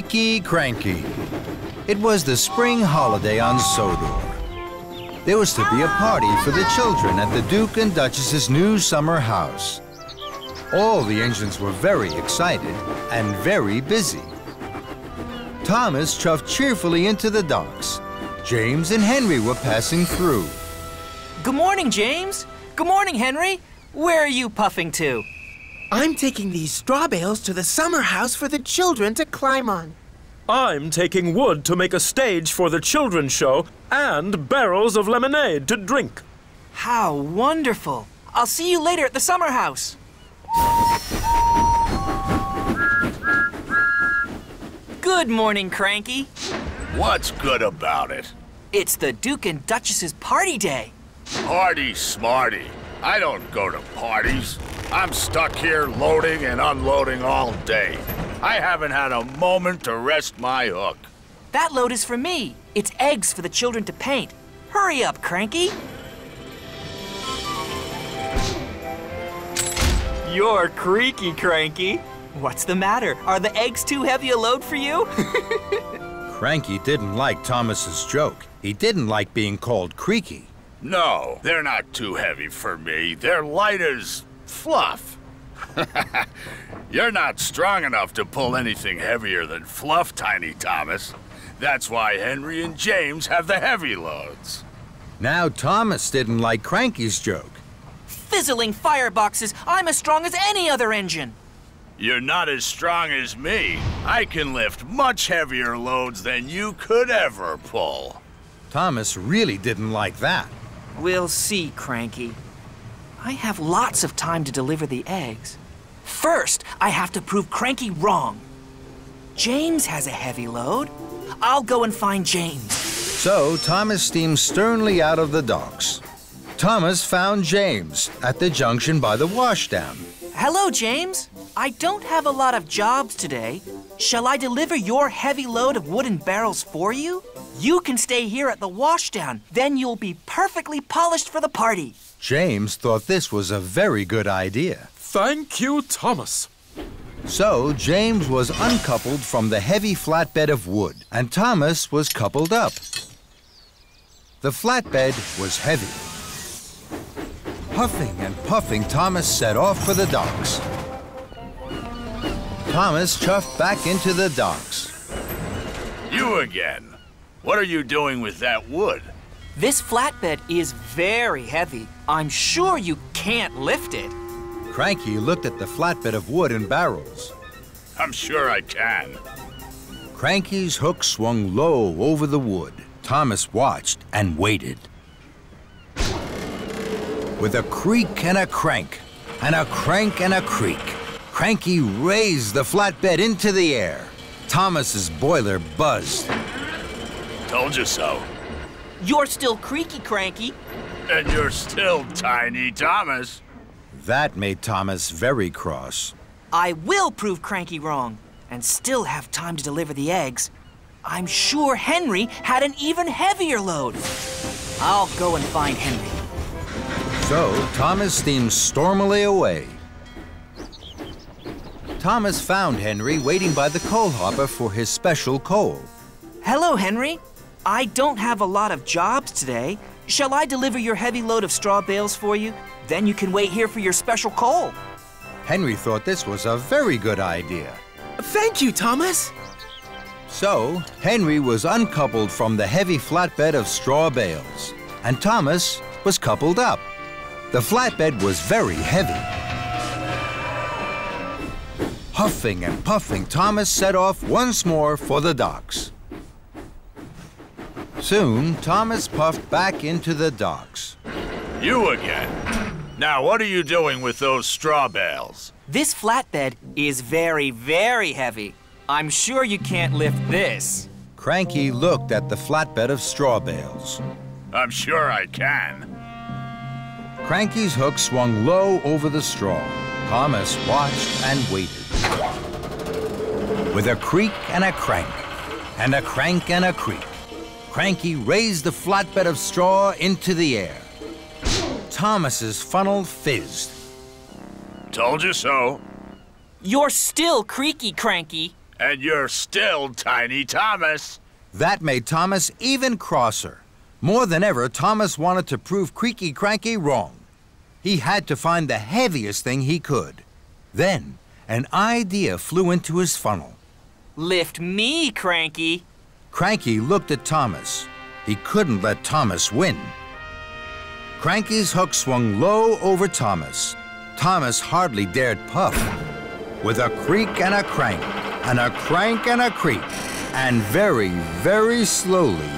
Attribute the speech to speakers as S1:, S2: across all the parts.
S1: Creaky, Cranky. It was the spring holiday on Sodor. There was to be a party for the children at the Duke and Duchess's new summer house. All the engines were very excited and very busy. Thomas chuffed cheerfully into the docks. James and Henry were passing through.
S2: Good morning, James. Good morning, Henry. Where are you puffing to?
S3: I'm taking these straw bales to the summer house for the children to climb on.
S4: I'm taking wood to make a stage for the children's show and barrels of lemonade to drink.
S2: How wonderful. I'll see you later at the summer house. Good morning, Cranky.
S5: What's good about it?
S2: It's the Duke and Duchess's party day.
S5: Party smarty. I don't go to parties. I'm stuck here loading and unloading all day. I haven't had a moment to rest my hook.
S2: That load is for me. It's eggs for the children to paint. Hurry up, Cranky. You're creaky, Cranky. What's the matter? Are the eggs too heavy a load for you?
S1: Cranky didn't like Thomas's joke. He didn't like being called creaky.
S5: No, they're not too heavy for me. They're light as fluff. You're not strong enough to pull anything heavier than fluff, Tiny Thomas. That's why Henry and James have the heavy loads.
S1: Now Thomas didn't like Cranky's joke.
S2: Fizzling fireboxes, I'm as strong as any other engine.
S5: You're not as strong as me. I can lift much heavier loads than you could ever pull.
S1: Thomas really didn't like that.
S2: We'll see, Cranky. I have lots of time to deliver the eggs. First, I have to prove Cranky wrong. James has a heavy load. I'll go and find James.
S1: So Thomas steamed sternly out of the docks. Thomas found James at the junction by the washdown.
S2: Hello, James. I don't have a lot of jobs today. Shall I deliver your heavy load of wooden barrels for you? You can stay here at the washdown. Then you'll be perfectly polished for the party.
S1: James thought this was a very good idea.
S4: Thank you, Thomas.
S1: So James was uncoupled from the heavy flatbed of wood, and Thomas was coupled up. The flatbed was heavy. Huffing and puffing, Thomas set off for the docks. Thomas chuffed back into the docks.
S5: You again. What are you doing with that wood?
S2: This flatbed is very heavy. I'm sure you can't lift it.
S1: Cranky looked at the flatbed of wood and barrels.
S5: I'm sure I can.
S1: Cranky's hook swung low over the wood. Thomas watched and waited. With a creak and a crank, and a crank and a creak, Cranky raised the flatbed into the air. Thomas's boiler buzzed.
S5: Told you so.
S2: You're still creaky, Cranky.
S5: And you're still Tiny Thomas.
S1: That made Thomas very cross.
S2: I will prove Cranky wrong and still have time to deliver the eggs. I'm sure Henry had an even heavier load. I'll go and find Henry.
S1: So Thomas steamed stormily away. Thomas found Henry waiting by the coal hopper for his special coal.
S2: Hello, Henry. I don't have a lot of jobs today. Shall I deliver your heavy load of straw bales for you? Then you can wait here for your special coal.
S1: Henry thought this was a very good idea.
S3: Thank you, Thomas.
S1: So Henry was uncoupled from the heavy flatbed of straw bales, and Thomas was coupled up. The flatbed was very heavy. Huffing and puffing, Thomas set off once more for the docks. Soon, Thomas puffed back into the docks.
S5: You again. Now, what are you doing with those straw bales?
S2: This flatbed is very, very heavy. I'm sure you can't lift this.
S1: Cranky looked at the flatbed of straw bales.
S5: I'm sure I can.
S1: Cranky's hook swung low over the straw. Thomas watched and waited. With a creak and a crank, and a crank and a creak, Cranky raised the flatbed of straw into the air. Thomas's funnel fizzed.
S5: Told you so.
S2: You're still creaky, Cranky.
S5: And you're still Tiny Thomas.
S1: That made Thomas even crosser. More than ever, Thomas wanted to prove Creaky Cranky wrong. He had to find the heaviest thing he could. Then, an idea flew into his funnel.
S2: Lift me, Cranky.
S1: Cranky looked at Thomas. He couldn't let Thomas win. Cranky's hook swung low over Thomas. Thomas hardly dared puff. With a creak and a crank, and a crank and a creak, and very, very slowly,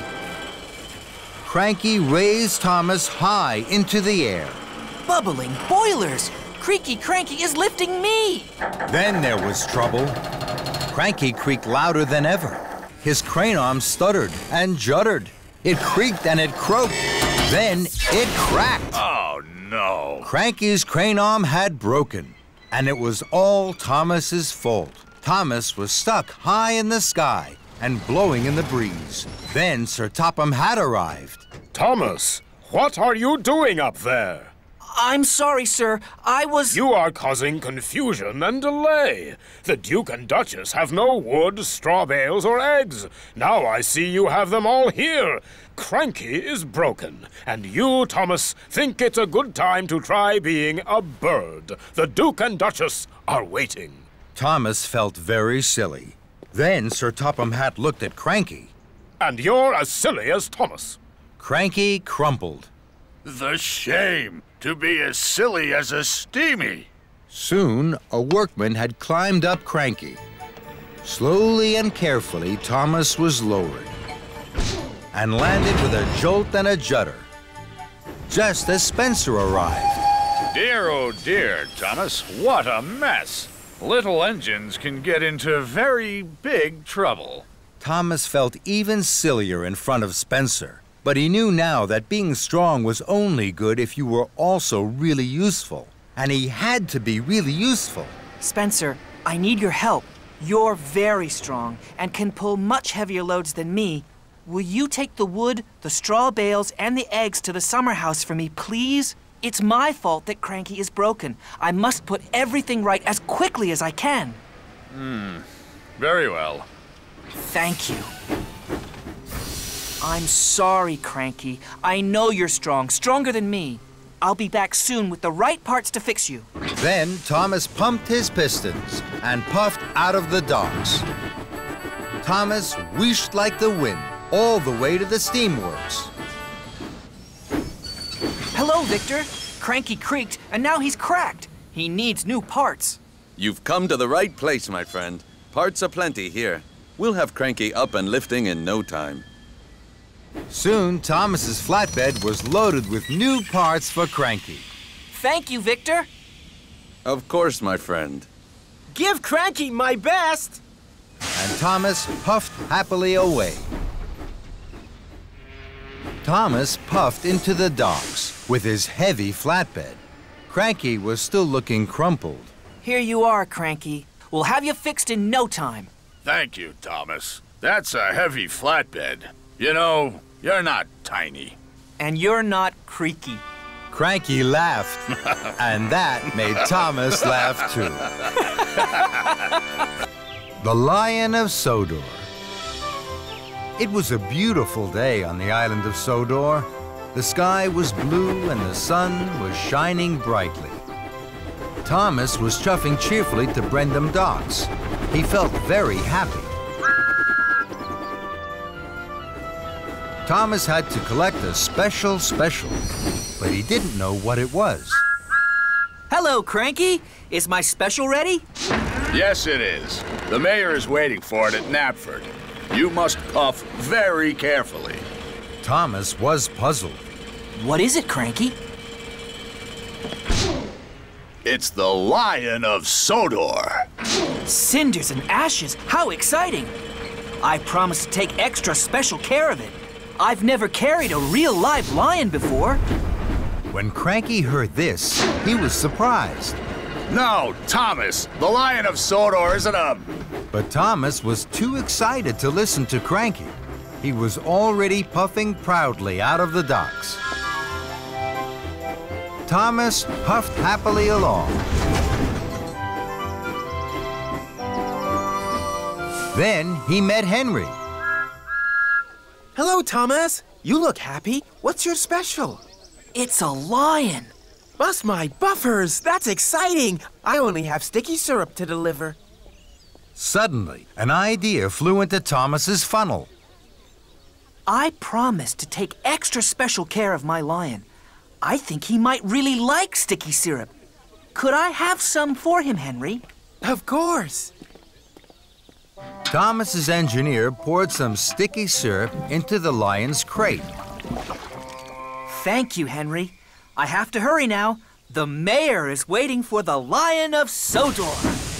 S1: Cranky raised Thomas high into the air.
S2: Bubbling boilers! Creaky Cranky is lifting me!
S1: Then there was trouble. Cranky creaked louder than ever. His crane arm stuttered and juddered. It creaked and it croaked. Then it cracked.
S5: Oh, no.
S1: Cranky's crane arm had broken, and it was all Thomas's fault. Thomas was stuck high in the sky and blowing in the breeze. Then Sir Topham had arrived.
S4: Thomas, what are you doing up there?
S2: I'm sorry, sir. I was...
S4: You are causing confusion and delay. The Duke and Duchess have no wood, straw bales, or eggs. Now I see you have them all here. Cranky is broken, and you, Thomas, think it's a good time to try being a bird. The Duke and Duchess are waiting.
S1: Thomas felt very silly. Then Sir Topham Hatt looked at Cranky.
S4: And you're as silly as Thomas.
S1: Cranky crumpled.
S5: The shame to be as silly as a steamy.
S1: Soon, a workman had climbed up Cranky. Slowly and carefully, Thomas was lowered and landed with a jolt and a judder, just as Spencer arrived.
S5: Dear, oh dear, Thomas, what a mess. Little engines can get into very big trouble.
S1: Thomas felt even sillier in front of Spencer, but he knew now that being strong was only good if you were also really useful. And he had to be really useful.
S2: Spencer, I need your help. You're very strong and can pull much heavier loads than me. Will you take the wood, the straw bales, and the eggs to the summer house for me, please? It's my fault that Cranky is broken. I must put everything right as quickly as I can.
S5: Very well.
S2: Thank you. I'm sorry, Cranky. I know you're strong, stronger than me. I'll be back soon with the right parts to fix you.
S1: Then Thomas pumped his pistons and puffed out of the docks. Thomas wheeshed like the wind all the way to the steamworks.
S2: Hello, Victor. Cranky creaked, and now he's cracked. He needs new parts.
S6: You've come to the right place, my friend. Parts aplenty here. We'll have Cranky up and lifting in no time.
S1: Soon, Thomas's flatbed was loaded with new parts for Cranky.
S2: Thank you, Victor.
S6: Of course, my friend.
S3: Give Cranky my best.
S1: And Thomas puffed happily away. Thomas puffed into the docks with his heavy flatbed. Cranky was still looking crumpled.
S2: Here you are, Cranky. We'll have you fixed in no time.
S5: Thank you, Thomas. That's a heavy flatbed. You know, you're not tiny.
S2: And you're not Creaky.
S1: Cranky laughed, and that made Thomas laugh too. The Lion of Sodor. It was a beautiful day on the island of Sodor. The sky was blue and the sun was shining brightly. Thomas was chuffing cheerfully to Brendam Docks. He felt very happy. Thomas had to collect a special, but he didn't know what it was.
S2: Hello, Cranky. Is my special ready?
S5: Yes, it is. The mayor is waiting for it at Knapford. You must puff very carefully.
S1: Thomas was puzzled.
S2: What is it, Cranky?
S5: It's the Lion of Sodor.
S2: Cinders and ashes. How exciting. I promise to take extra special care of it. I've never carried a real live lion before.
S1: When Cranky heard this, he was surprised.
S5: No, Thomas, the Lion of Sodor isn't a...
S1: But Thomas was too excited to listen to Cranky. He was already puffing proudly out of the docks. Thomas puffed happily along. Then he met Henry.
S3: Hello, Thomas. You look happy. What's your special?
S2: It's a lion.
S3: Bust my buffers. That's exciting. I only have sticky syrup to deliver.
S1: Suddenly, an idea flew into Thomas's funnel.
S2: I promised to take extra special care of my lion. I think he might really like sticky syrup. Could I have some for him, Henry?
S3: Of course.
S1: Thomas's engineer poured some sticky syrup into the lion's crate.
S2: Thank you, Henry. I have to hurry now. The mayor is waiting for the Lion of Sodor.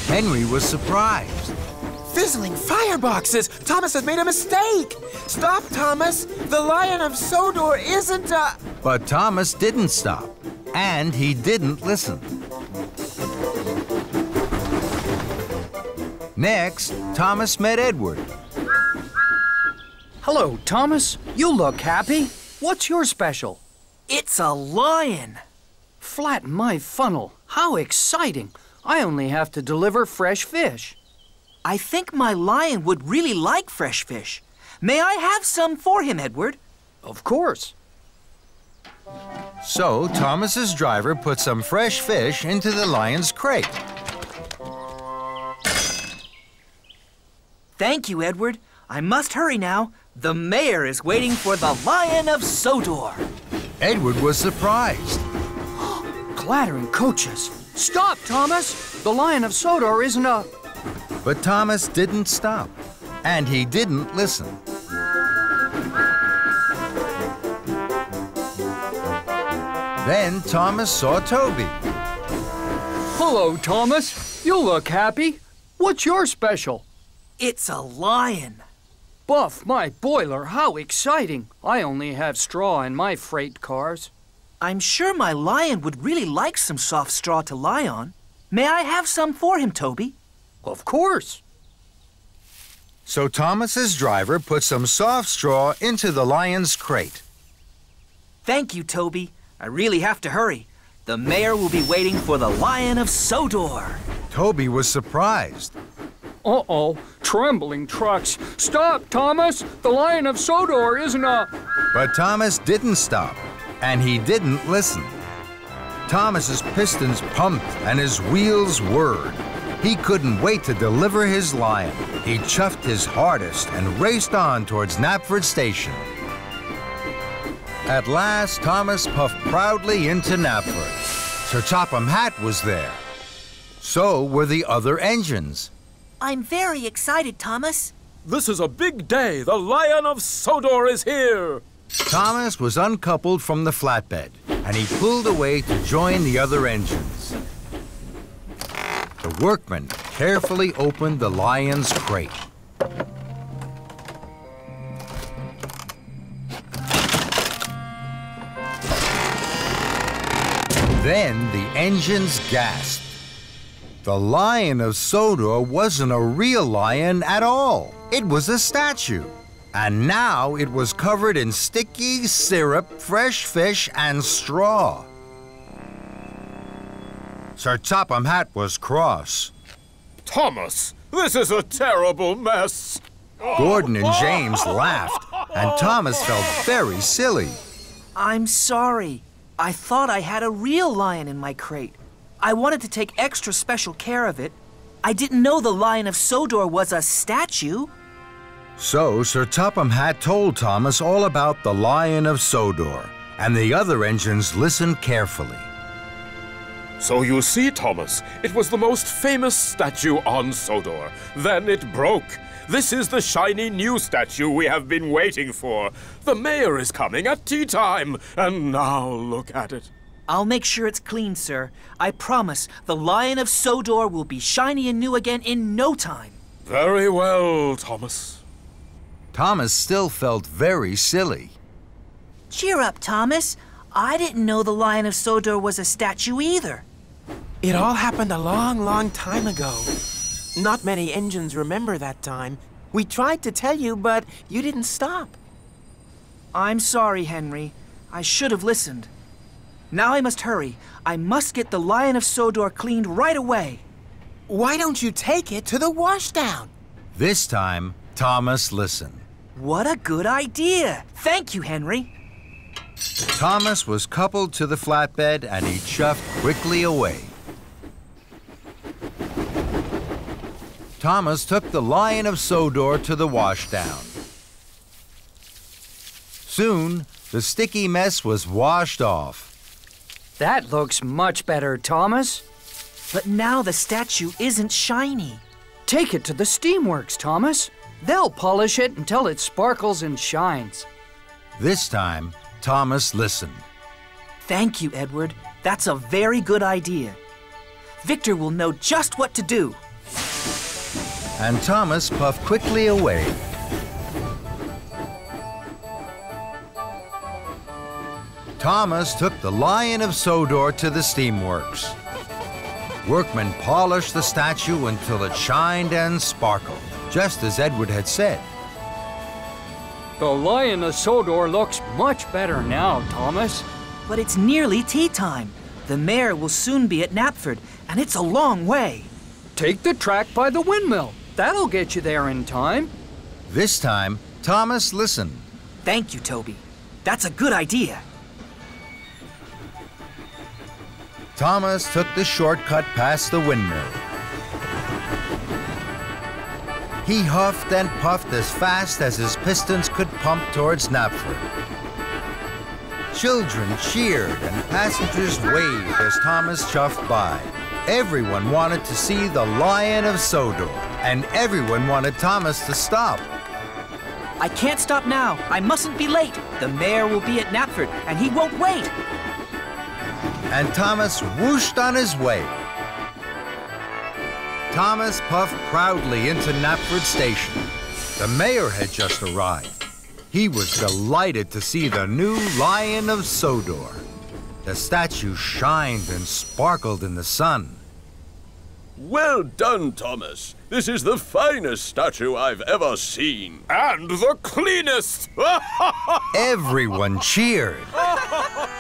S1: Henry was surprised.
S3: Fizzling fireboxes! Thomas has made a mistake! Stop, Thomas! The Lion of Sodor isn't a...
S1: But Thomas didn't stop, and he didn't listen. Next, Thomas met Edward.
S7: Hello, Thomas. You look happy. What's your special?
S2: It's a lion.
S7: Flatten my funnel. How exciting. I only have to deliver fresh fish.
S2: I think my lion would really like fresh fish. May I have some for him, Edward?
S7: Of course.
S1: So Thomas's driver put some fresh fish into the lion's crate.
S2: Thank you, Edward. I must hurry now. The mayor is waiting for the Lion of Sodor.
S1: Edward was surprised.
S7: Clattering coaches. Stop, Thomas! The Lion of Sodor isn't a...
S1: But Thomas didn't stop, and he didn't listen. Then Thomas saw Toby.
S7: Hello, Thomas. You look happy. What's your special?
S2: It's a lion.
S7: Buff my boiler, how exciting. I only have straw in my freight cars.
S2: I'm sure my lion would really like some soft straw to lie on. May I have some for him, Toby?
S7: Of course.
S1: So Thomas's driver put some soft straw into the lion's crate.
S2: Thank you, Toby. I really have to hurry. The mayor will be waiting for the Lion of Sodor.
S1: Toby was surprised.
S7: Uh-oh, trembling trucks. Stop, Thomas! The Lion of Sodor isn't a...
S1: But Thomas didn't stop, and he didn't listen. Thomas's pistons pumped and his wheels whirred. He couldn't wait to deliver his lion. He chuffed his hardest and raced on towards Knapford Station. At last, Thomas puffed proudly into Knapford. Sir Topham Hatt was there. So were the other engines.
S2: I'm very excited, Thomas.
S4: This is a big day. The Lion of Sodor is here.
S1: Thomas was uncoupled from the flatbed, and he pulled away to join the other engines. The workmen carefully opened the lion's crate. Then the engines gasped. The Lion of Sodor wasn't a real lion at all. It was a statue. And now it was covered in sticky syrup, fresh fish, and straw. Sir Topham Hatt was cross.
S4: Thomas, this is a terrible mess.
S1: Gordon and James laughed, and Thomas felt very silly.
S2: I'm sorry. I thought I had a real lion in my crate. I wanted to take extra special care of it. I didn't know the Lion of Sodor was a statue.
S1: So Sir Topham Hatt told Thomas all about the Lion of Sodor, and the other engines listened carefully.
S4: So you see, Thomas, it was the most famous statue on Sodor. Then it broke. This is the shiny new statue we have been waiting for. The mayor is coming at tea time, and now look at it.
S2: I'll make sure it's clean, sir. I promise the Lion of Sodor will be shiny and new again in no time.
S4: Very well, Thomas.
S1: Thomas still felt very silly.
S2: Cheer up, Thomas. I didn't know the Lion of Sodor was a statue either.
S3: It all happened a long, long time ago. Not many engines remember that time. We tried to tell you, but you didn't stop.
S2: I'm sorry, Henry. I should have listened. Now I must hurry. I must get the Lion of Sodor cleaned right away.
S3: Why don't you take it to the washdown?
S1: This time, Thomas listened.
S2: What a good idea! Thank you, Henry.
S1: Thomas was coupled to the flatbed and he chuffed quickly away. Thomas took the Lion of Sodor to the washdown. Soon, the sticky mess was washed off.
S7: That looks much better, Thomas.
S2: But now the statue isn't shiny.
S7: Take it to the steamworks, Thomas. They'll polish it until it sparkles and shines.
S1: This time, Thomas listened.
S2: Thank you, Edward. That's a very good idea. Victor will know just what to do.
S1: And Thomas puffed quickly away. Thomas took the Lion of Sodor to the steamworks. Workmen polished the statue until it shined and sparkled, just as Edward had said.
S7: The Lion of Sodor looks much better now, Thomas.
S2: But it's nearly tea time. The mayor will soon be at Knapford, and it's a long way.
S7: Take the track by the windmill. That'll get you there in time.
S1: This time, Thomas listened.
S2: Thank you, Toby. That's a good idea.
S1: Thomas took the shortcut past the windmill. He huffed and puffed as fast as his pistons could pump towards Knapford. Children cheered and passengers waved as Thomas chuffed by. Everyone wanted to see the Lion of Sodor, and everyone wanted Thomas to stop.
S2: I can't stop now. I mustn't be late. The mayor will be at Knapford, and he won't wait.
S1: And Thomas whooshed on his way. Thomas puffed proudly into Knapford Station. The mayor had just arrived. He was delighted to see the new Lion of Sodor. The statue shined and sparkled in the sun.
S6: Well done, Thomas. This is the finest statue I've ever seen.
S4: And the cleanest!
S1: Everyone cheered.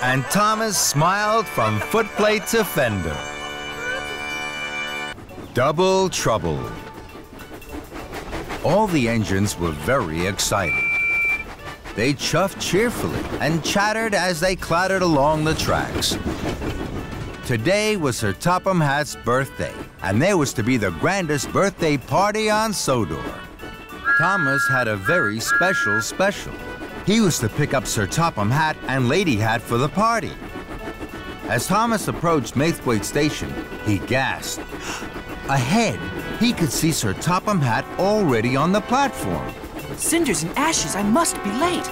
S1: And Thomas smiled from footplate to fender. Double trouble. All the engines were very excited. They chuffed cheerfully and chattered as they clattered along the tracks. Today was Sir Topham Hatt's birthday, and there was to be the grandest birthday party on Sodor. Thomas had a very special. He was to pick up Sir Topham Hatt and Lady Hatt for the party. As Thomas approached Maithwaite Station, he gasped. Ahead, he could see Sir Topham Hatt already on the platform.
S2: Cinders and ashes, I must be late.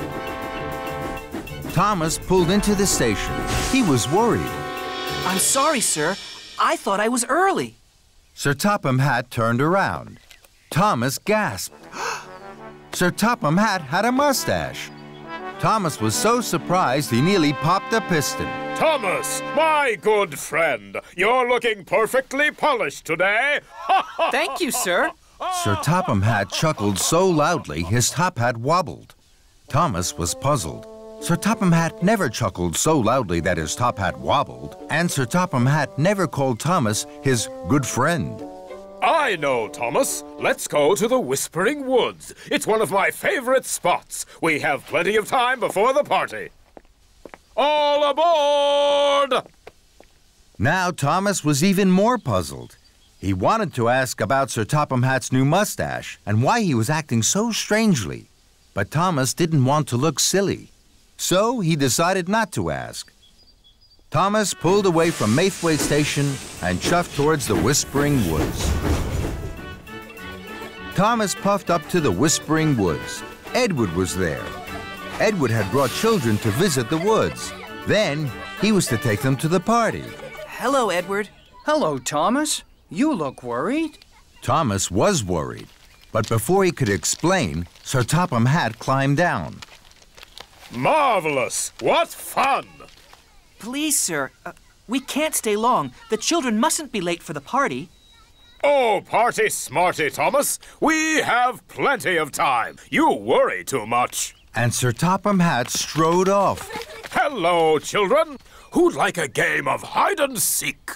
S1: Thomas pulled into the station. He was worried.
S2: I'm sorry, sir. I thought I was early.
S1: Sir Topham Hatt turned around. Thomas gasped. Sir Topham Hatt had a mustache. Thomas was so surprised he nearly popped a piston.
S4: Thomas, my good friend, you're looking perfectly polished today.
S2: Thank you, sir.
S1: Sir Topham Hatt chuckled so loudly his top hat wobbled. Thomas was puzzled. Sir Topham Hatt never chuckled so loudly that his top hat wobbled, and Sir Topham Hatt never called Thomas his good friend.
S4: I know, Thomas. Let's go to the Whispering Woods. It's one of my favorite spots. We have plenty of time before the party. All aboard!
S1: Now Thomas was even more puzzled. He wanted to ask about Sir Topham Hatt's new mustache and why he was acting so strangely. But Thomas didn't want to look silly. So he decided not to ask. Thomas pulled away from Maithwaite Station and chuffed towards the Whispering Woods. Thomas puffed up to the Whispering Woods. Edward was there. Edward had brought children to visit the woods. Then he was to take them to the party.
S2: Hello, Edward.
S7: Hello, Thomas. You look worried.
S1: Thomas was worried. But before he could explain, Sir Topham Hatt climbed down.
S4: Marvelous! What fun!
S2: Please, sir, we can't stay long. The children mustn't be late for the party.
S4: Oh, party smarty, Thomas. We have plenty of time. You worry too much.
S1: And Sir Topham Hatt strode off.
S4: Hello, children. Who'd like a game of hide-and-seek?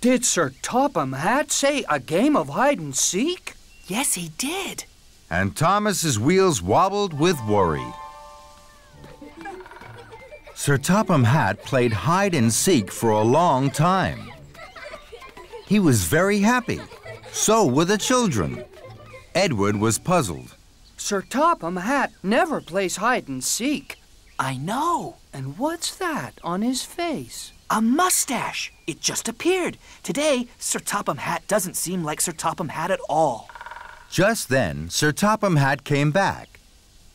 S7: Did Sir Topham Hatt say a game of hide-and-seek?
S2: Yes, he did.
S1: And Thomas's wheels wobbled with worry. Sir Topham Hatt played hide and seek for a long time. He was very happy. So were the children. Edward was puzzled.
S7: Sir Topham Hatt never plays hide and seek.
S2: I know.
S7: And what's that on his face?
S2: A mustache. It just appeared. Today, Sir Topham Hatt doesn't seem like Sir Topham Hatt at all.
S1: Just then, Sir Topham Hatt came back.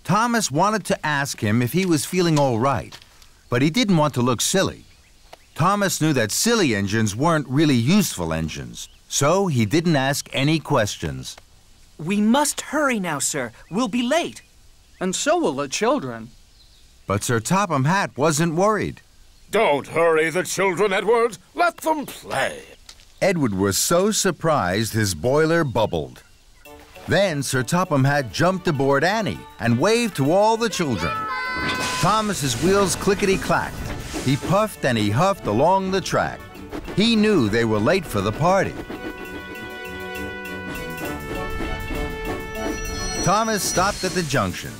S1: Thomas wanted to ask him if he was feeling all right, but he didn't want to look silly. Thomas knew that silly engines weren't really useful engines, so he didn't ask any questions.
S2: We must hurry now, sir. We'll be late.
S7: And so will the children.
S1: But Sir Topham Hatt wasn't worried.
S4: Don't hurry the children, Edward. Let them play.
S1: Edward was so surprised his boiler bubbled. Then Sir Topham Hatt jumped aboard Annie and waved to all the children. Thomas's wheels clickety-clacked. He puffed and he huffed along the track. He knew they were late for the party. Thomas stopped at the junction.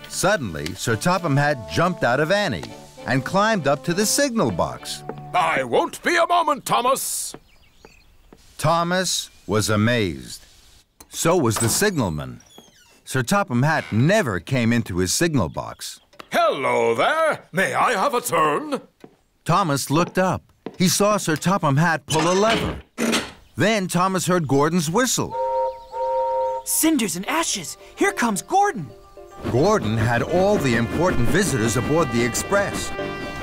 S1: Suddenly, Sir Topham Hatt jumped out of Annie and climbed up to the signal box.
S4: I won't be a moment, Thomas.
S1: Thomas was amazed. So was the signalman. Sir Topham Hatt never came into his signal box.
S4: Hello there. May I have a turn?
S1: Thomas looked up. He saw Sir Topham Hatt pull a lever. Then Thomas heard Gordon's whistle.
S2: Cinders and ashes. Here comes Gordon.
S1: Gordon had all the important visitors aboard the express.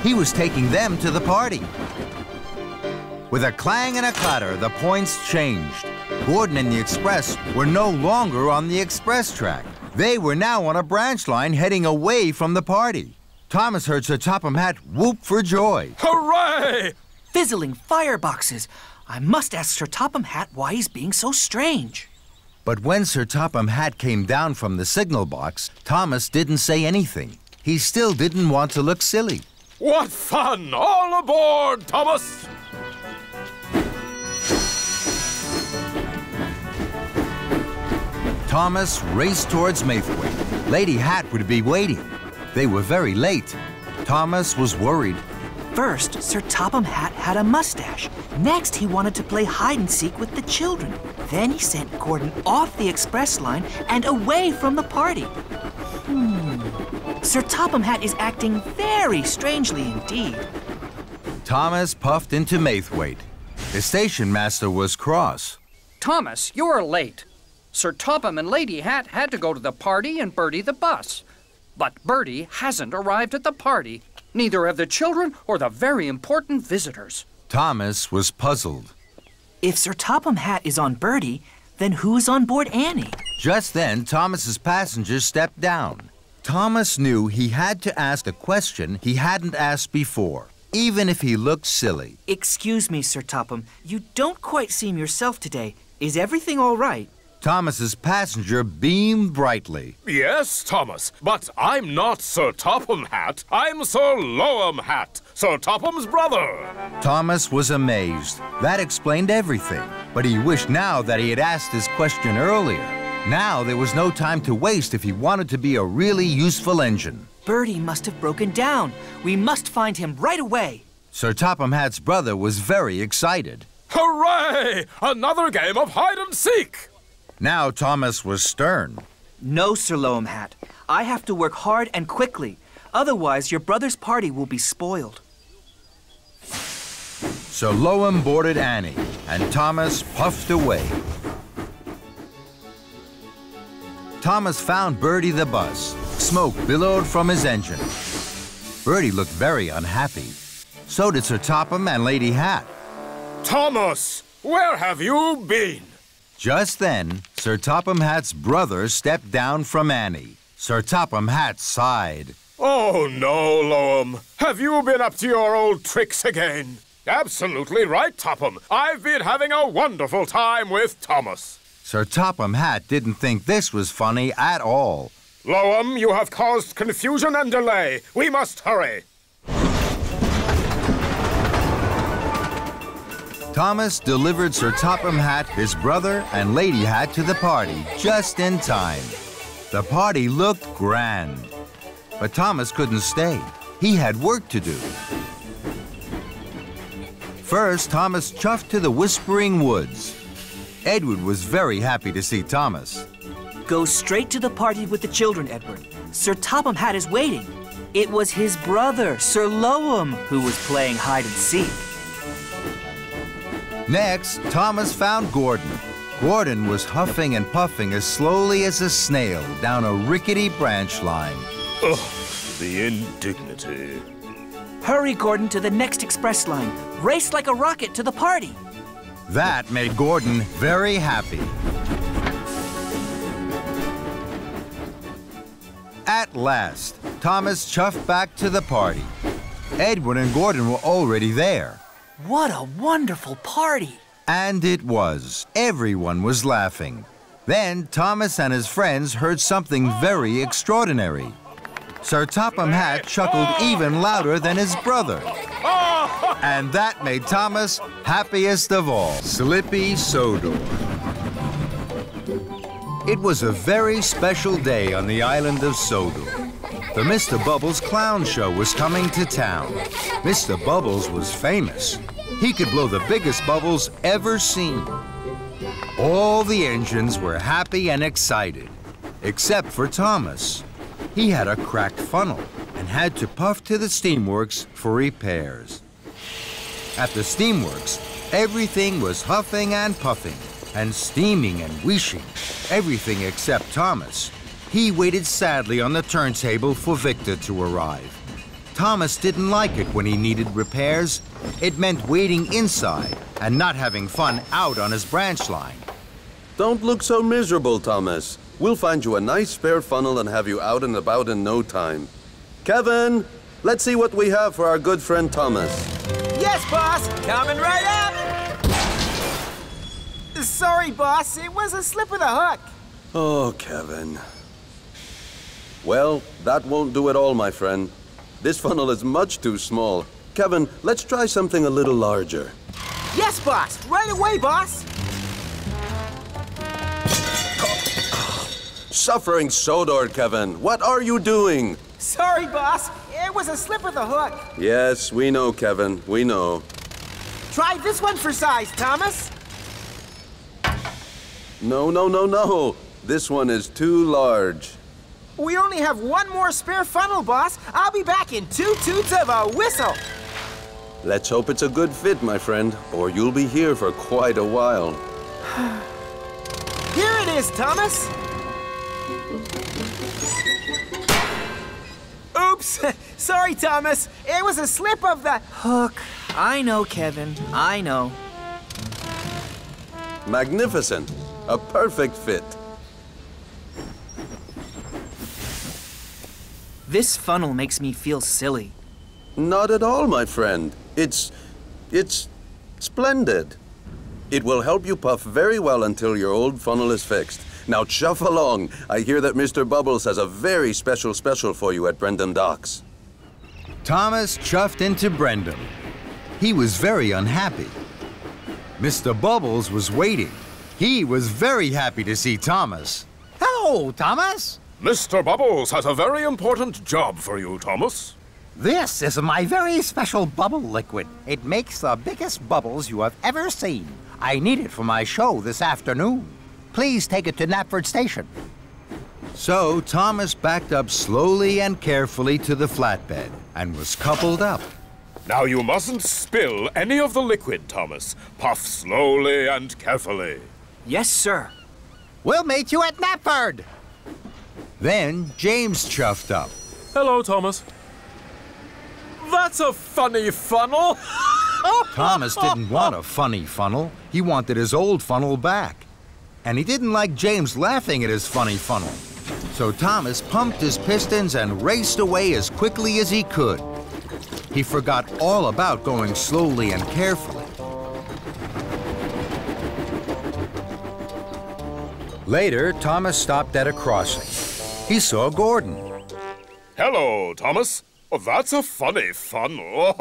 S1: He was taking them to the party. With a clang and a clatter, the points changed. Gordon and the express were no longer on the express track. They were now on a branch line heading away from the party. Thomas heard Sir Topham Hatt whoop for joy.
S4: Hooray!
S2: Fizzling fireboxes. I must ask Sir Topham Hatt why he's being so strange.
S1: But when Sir Topham Hatt came down from the signal box, Thomas didn't say anything. He still didn't want to look silly.
S4: What fun! All aboard, Thomas!
S1: Thomas raced towards Maithwaite. Lady Hatt would be waiting. They were very late. Thomas was worried.
S2: First, Sir Topham Hatt had a mustache. Next, he wanted to play hide-and-seek with the children. Then he sent Gordon off the express line and away from the party. Sir Topham Hatt is acting very strangely indeed.
S1: Thomas puffed into Maithwaite. The station master was cross.
S7: Thomas, you're late. Sir Topham and Lady Hatt had to go to the party and Bertie the bus. But Bertie hasn't arrived at the party. Neither have the children or the very important visitors.
S1: Thomas was puzzled.
S2: If Sir Topham Hatt is on Bertie, then who's on board Annie?
S1: Just then, Thomas's passengers stepped down. Thomas knew he had to ask a question he hadn't asked before, even if he looked silly.
S2: Excuse me, Sir Topham. You don't quite seem yourself today. Is everything all right?
S1: Thomas's passenger beamed brightly.
S4: Yes, Thomas, but I'm not Sir Topham Hatt. I'm Sir Loam Hatt, Sir Topham's brother.
S1: Thomas was amazed. That explained everything. But he wished now that he had asked his question earlier. Now there was no time to waste if he wanted to be a really useful engine.
S2: Bertie must have broken down. We must find him right away.
S1: Sir Topham Hatt's brother was very excited.
S4: Hooray! Another game of hide-and-seek!
S1: Now Thomas was stern.
S2: No, Sir Loam Hatt. I have to work hard and quickly. Otherwise, your brother's party will be spoiled.
S1: So Loam boarded Annie, and Thomas puffed away. Thomas found Bertie the bus. Smoke billowed from his engine. Bertie looked very unhappy. So did Sir Topham and Lady Hatt.
S4: Thomas, where have you been?
S1: Just then, Sir Topham Hatt's brother stepped down from Annie. Sir Topham Hatt sighed.
S4: Oh, no, Loam. Have you been up to your old tricks again? Absolutely right, Topham. I've been having a wonderful time with Thomas.
S1: Sir Topham Hatt didn't think this was funny at all.
S4: Loam, you have caused confusion and delay. We must hurry.
S1: Thomas delivered Sir Topham Hatt, his brother, and Lady Hatt to the party just in time. The party looked grand. But Thomas couldn't stay. He had work to do. First, Thomas chuffed to the Whispering Woods. Edward was very happy to see Thomas.
S2: Go straight to the party with the children, Edward. Sir Topham Hatt is waiting. It was his brother, Sir Loam, who was playing hide and seek.
S1: Next, Thomas found Gordon. Gordon was huffing and puffing as slowly as a snail down a rickety branch line.
S4: Ugh, the indignity.
S2: Hurry, Gordon, to the next express line. Race like a rocket to the party.
S1: That made Gordon very happy. At last, Thomas chuffed back to the party. Edward and Gordon were already there.
S2: What a wonderful party!
S1: And it was. Everyone was laughing. Then Thomas and his friends heard something very extraordinary. Sir Topham Hatt chuckled even louder than his brother. And that made Thomas happiest of all. SLIPPY Sodor. It was a very special day on the island of Sodor. The Mr. Bubbles clown show was coming to town. Mr. Bubbles was famous. He could blow the biggest bubbles ever seen. All the engines were happy and excited, except for Thomas. He had a cracked funnel and had to puff to the steamworks for repairs. At the steamworks, everything was huffing and puffing and steaming and wheeshing, everything except Thomas. He waited sadly on the turntable for Victor to arrive. Thomas didn't like it when he needed repairs. It meant waiting inside and not having fun out on his branch line.
S6: Don't look so miserable, Thomas. We'll find you a nice spare funnel and have you out and about in no time. Kevin, let's see what we have for our good friend Thomas.
S3: Yes, boss! Coming right up! Sorry, boss. It was a slip of the hook.
S6: Oh, Kevin. Well, that won't do at all, my friend. This funnel is much too small. Kevin, let's try something a little larger.
S3: Yes, boss. Right away, boss.
S6: Suffering Sodor, Kevin. What are you doing?
S3: Sorry, boss. It was a slip of the hook.
S6: Yes, we know, Kevin. We know.
S3: Try this one for size, Thomas.
S6: No, no, no, no. This one is too large.
S3: We only have one more spare funnel, boss. I'll be back in 2 toots of a whistle.
S6: Let's hope it's a good fit, my friend, or you'll be here for quite a while.
S3: Here it is, Thomas. Oops. Sorry, Thomas. It was a slip of the
S2: Hook. I know, Kevin. I know.
S6: Magnificent. A perfect fit.
S2: This funnel makes me feel silly.
S6: Not at all, my friend. It's splendid. It will help you puff very well until your old funnel is fixed. Now chuff along. I hear that Mr. Bubbles has a very special for you at Brendam Docks.
S1: Thomas chuffed into Brendam. He was very unhappy. Mr. Bubbles was waiting. He was very happy to see Thomas.
S8: Hello, Thomas.
S4: Mr. Bubbles has a very important job for you, Thomas.
S8: This is my very special bubble liquid. It makes the biggest bubbles you have ever seen. I need it for my show this afternoon. Please take it to Knapford Station.
S1: So Thomas backed up slowly and carefully to the flatbed and was coupled up.
S4: Now you mustn't spill any of the liquid, Thomas. Puff slowly and carefully.
S2: Yes, sir.
S8: We'll meet you at Knapford.
S1: Then James chuffed up.
S9: Hello, Thomas. That's a funny funnel.
S1: Thomas didn't want a funny funnel. He wanted his old funnel back. And he didn't like James laughing at his funny funnel. So Thomas pumped his pistons and raced away as quickly as he could. He forgot all about going slowly and carefully. Later, Thomas stopped at a crossing. He saw Gordon.
S4: Hello, Thomas. Oh, that's a funny funnel.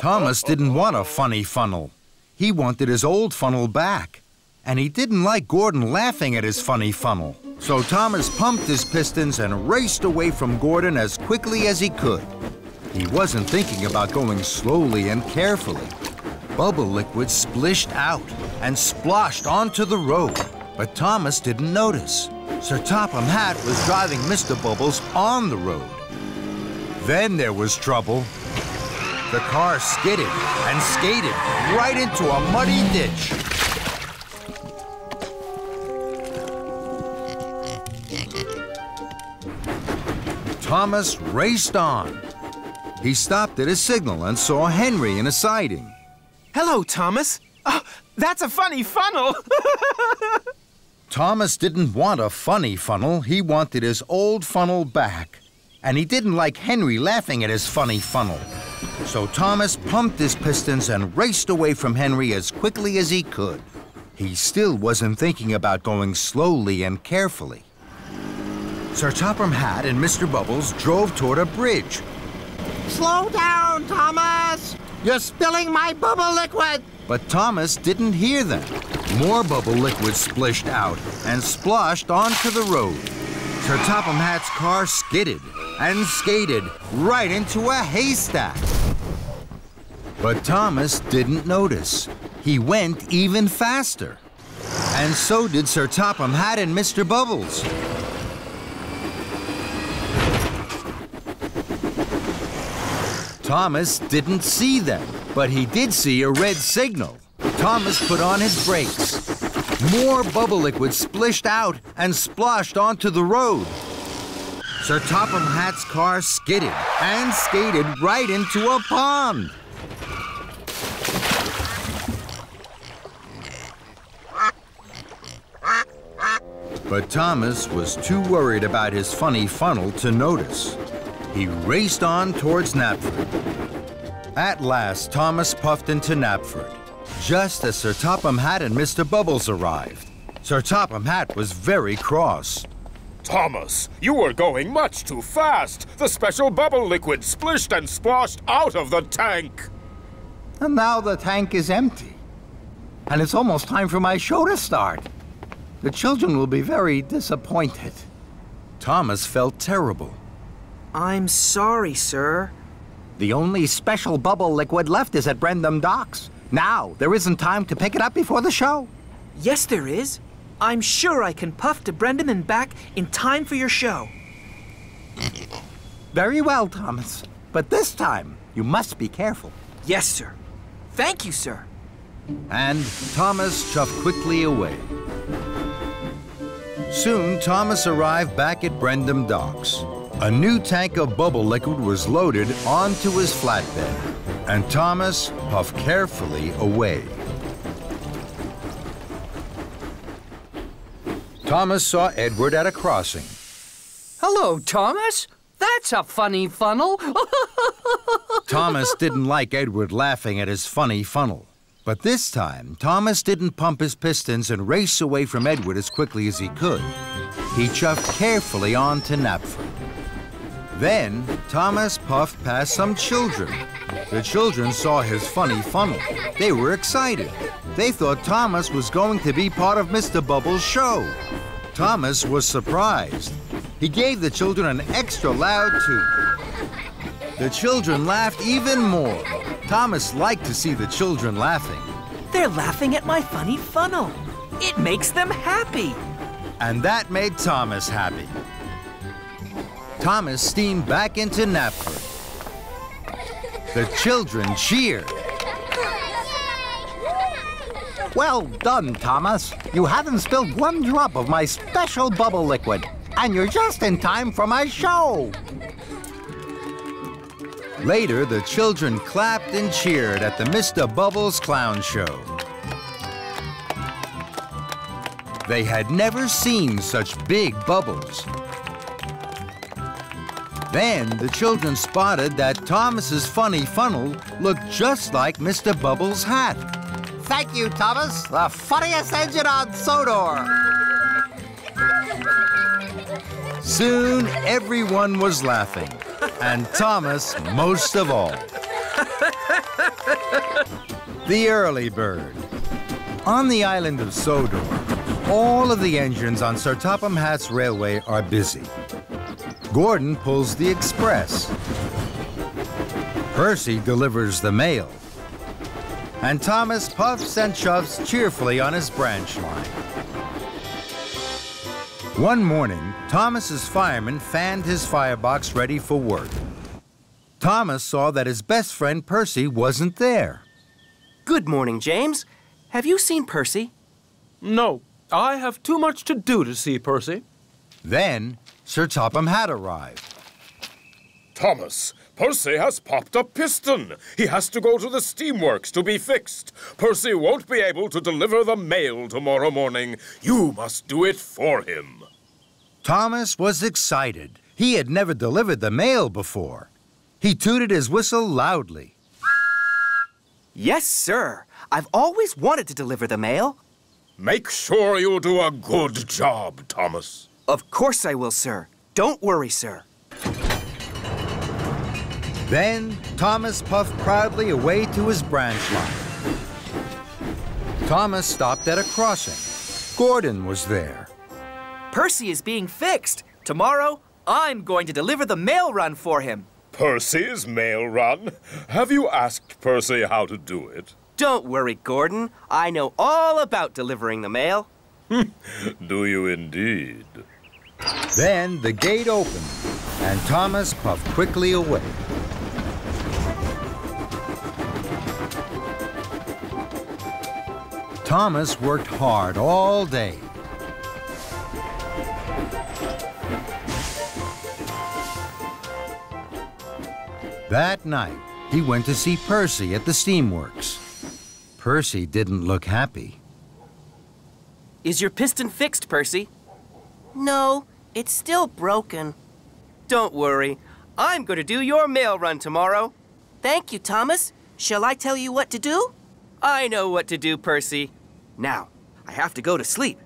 S1: Thomas didn't want a funny funnel. He wanted his old funnel back, and he didn't like Gordon laughing at his funny funnel. So Thomas pumped his pistons and raced away from Gordon as quickly as he could. He wasn't thinking about going slowly and carefully. Bubble liquid splished out and sploshed onto the road, but Thomas didn't notice. Sir Topham Hatt was driving Mr. Bubbles on the road. Then there was trouble. The car skidded and skated right into a muddy ditch. Thomas raced on. He stopped at a signal and saw Henry in a siding.
S3: Hello, Thomas. Oh, that's a funny funnel.
S1: Thomas didn't want a funny funnel. He wanted his old funnel back. And he didn't like Henry laughing at his funny funnel. So Thomas pumped his pistons and raced away from Henry as quickly as he could. He still wasn't thinking about going slowly and carefully. Sir Topham Hatt and Mr. Bubbles drove toward a bridge.
S8: Slow down, Thomas! You're spilling my bubble liquid!
S1: But Thomas didn't hear them. More bubble liquid splished out and splashed onto the road. Sir Topham Hatt's car skidded and skated right into a haystack. But Thomas didn't notice. He went even faster. And so did Sir Topham Hatt and Mr. Bubbles. Thomas didn't see them, but he did see a red signal. Thomas put on his brakes. More bubble liquid splished out and splashed onto the road. Sir Topham Hatt's car skidded and skated right into a pond. But Thomas was too worried about his funny funnel to notice. He raced on towards Knapford. At last, Thomas puffed into Knapford, just as Sir Topham Hatt and Mr. Bubbles arrived. Sir Topham Hatt was very cross.
S4: Thomas, you were going much too fast. The special bubble liquid splished and splashed out of the tank.
S8: And now the tank is empty. And it's almost time for my show to start. The children will be very disappointed.
S1: Thomas felt terrible.
S2: I'm sorry, sir.
S8: The only special bubble liquid left is at Brendam Docks. Now, there isn't time to pick it up before the show.
S2: Yes, there is. I'm sure I can puff to Brendam and back in time for your show.
S8: Very well, Thomas. But this time, you must be careful.
S2: Yes, sir. Thank you, sir.
S1: And Thomas chuffed quickly away. Soon, Thomas arrived back at Brendam Docks. A new tank of bubble liquid was loaded onto his flatbed, and Thomas puffed carefully away. Thomas saw Edward at a crossing.
S7: Hello, Thomas. That's a funny funnel.
S1: Thomas didn't like Edward laughing at his funny funnel. But this time, Thomas didn't pump his pistons and race away from Edward as quickly as he could. He chuffed carefully on to Knapford. Then, Thomas puffed past some children. The children saw his funny funnel. They were excited. They thought Thomas was going to be part of Mr. Bubbles' show. Thomas was surprised. He gave the children an extra loud toot. The children laughed even more. Thomas liked to see the children laughing.
S2: They're laughing at my funny funnel. It makes them happy.
S1: And that made Thomas happy. Thomas steamed back into Knapford. The children cheered.
S8: Well done, Thomas. You haven't spilled one drop of my special bubble liquid. And you're just in time for my show.
S1: Later, the children clapped and cheered at the Mr. Bubbles Clown Show. They had never seen such big bubbles. Then the children spotted that Thomas's funny funnel looked just like Mr. Bubbles' hat.
S8: Thank you, Thomas. The funniest engine on Sodor.
S1: Soon, everyone was laughing, and Thomas most of all. The early bird. On the island of Sodor, all of the engines on Sir Topham Hatt's railway are busy. Gordon pulls the express. Percy delivers the mail. And Thomas puffs and shoves cheerfully on his branch line. One morning, Thomas's fireman fanned his firebox ready for work. Thomas saw that his best friend Percy wasn't there.
S3: Good morning, James. Have you seen Percy?
S9: No, I have too much to do to see Percy.
S1: Then, Sir Topham Hatt arrived.
S4: Thomas, Percy has popped a piston. He has to go to the steamworks to be fixed. Percy won't be able to deliver the mail tomorrow morning. You must do it for him.
S1: Thomas was excited. He had never delivered the mail before. He tooted his whistle loudly.
S3: Yes, sir. I've always wanted to deliver the mail.
S4: Make sure you do a good job, Thomas.
S3: Of course I will, sir. Don't worry, sir.
S1: Then Thomas puffed proudly away to his branch line. Thomas stopped at a crossing. Gordon was there.
S2: Percy is being fixed. Tomorrow, I'm going to deliver the mail run for him.
S4: Percy's mail run? Have you asked Percy how to do it?
S3: Don't worry, Gordon. I know all about delivering the mail.
S4: Do you indeed?
S1: Then the gate opened, and Thomas puffed quickly away. Thomas worked hard all day. That night, he went to see Percy at the steamworks. Percy didn't look happy.
S3: Is your piston fixed, Percy? No, it's still broken. Don't worry. I'm going to do your mail run tomorrow. Thank you, Thomas. Shall I tell you what to do? I know what to do, Percy. Now, I have to go to sleep.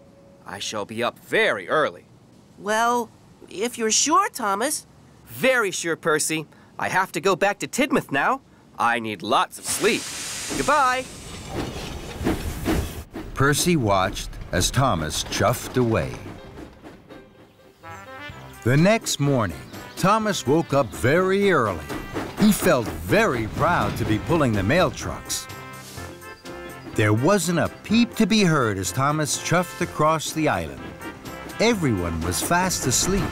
S3: I shall be up very early. Well, if you're sure, Thomas. Very sure, Percy. I have to go back to Tidmouth now. I need lots of sleep. Goodbye.
S1: Percy watched as Thomas chuffed away. The next morning, Thomas woke up very early. He felt very proud to be pulling the mail trucks. There wasn't a peep to be heard as Thomas chuffed across the island. Everyone was fast asleep.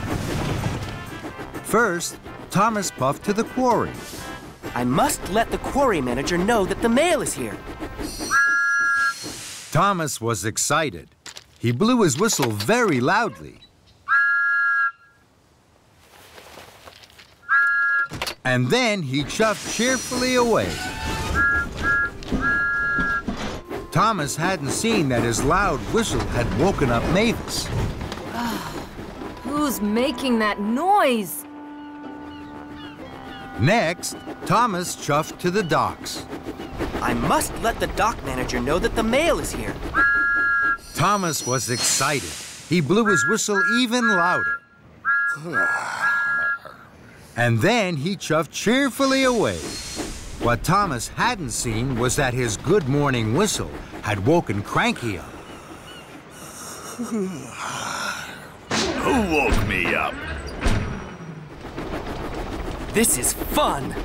S1: First, Thomas puffed to the quarry.
S3: I must let the quarry manager know that the mail is here.
S1: Thomas was excited. He blew his whistle very loudly. And then he chuffed cheerfully away. Thomas hadn't seen that his loud whistle had woken up Mavis.
S10: Who's making that noise?
S1: Next, Thomas chuffed to the docks.
S3: I must let the dock manager know that the mail is here.
S1: Thomas was excited. He blew his whistle even louder. And then he chuffed cheerfully away. What Thomas hadn't seen was that his good morning whistle had woken Cranky up.
S5: Who woke me up?
S3: This is fun.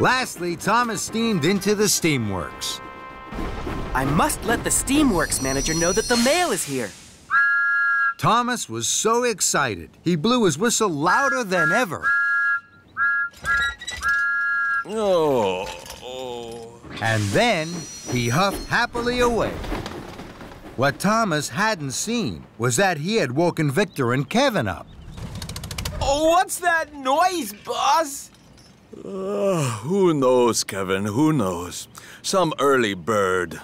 S1: Lastly, Thomas steamed into the steamworks.
S3: I must let the steamworks manager know that the mail is here.
S1: Thomas was so excited, he blew his whistle louder than ever. And then he huffed happily away. What Thomas hadn't seen was that he had woken Victor and Kevin up.
S3: Oh, what's that noise, boss?
S6: Who knows, Kevin? Who knows? Some early bird.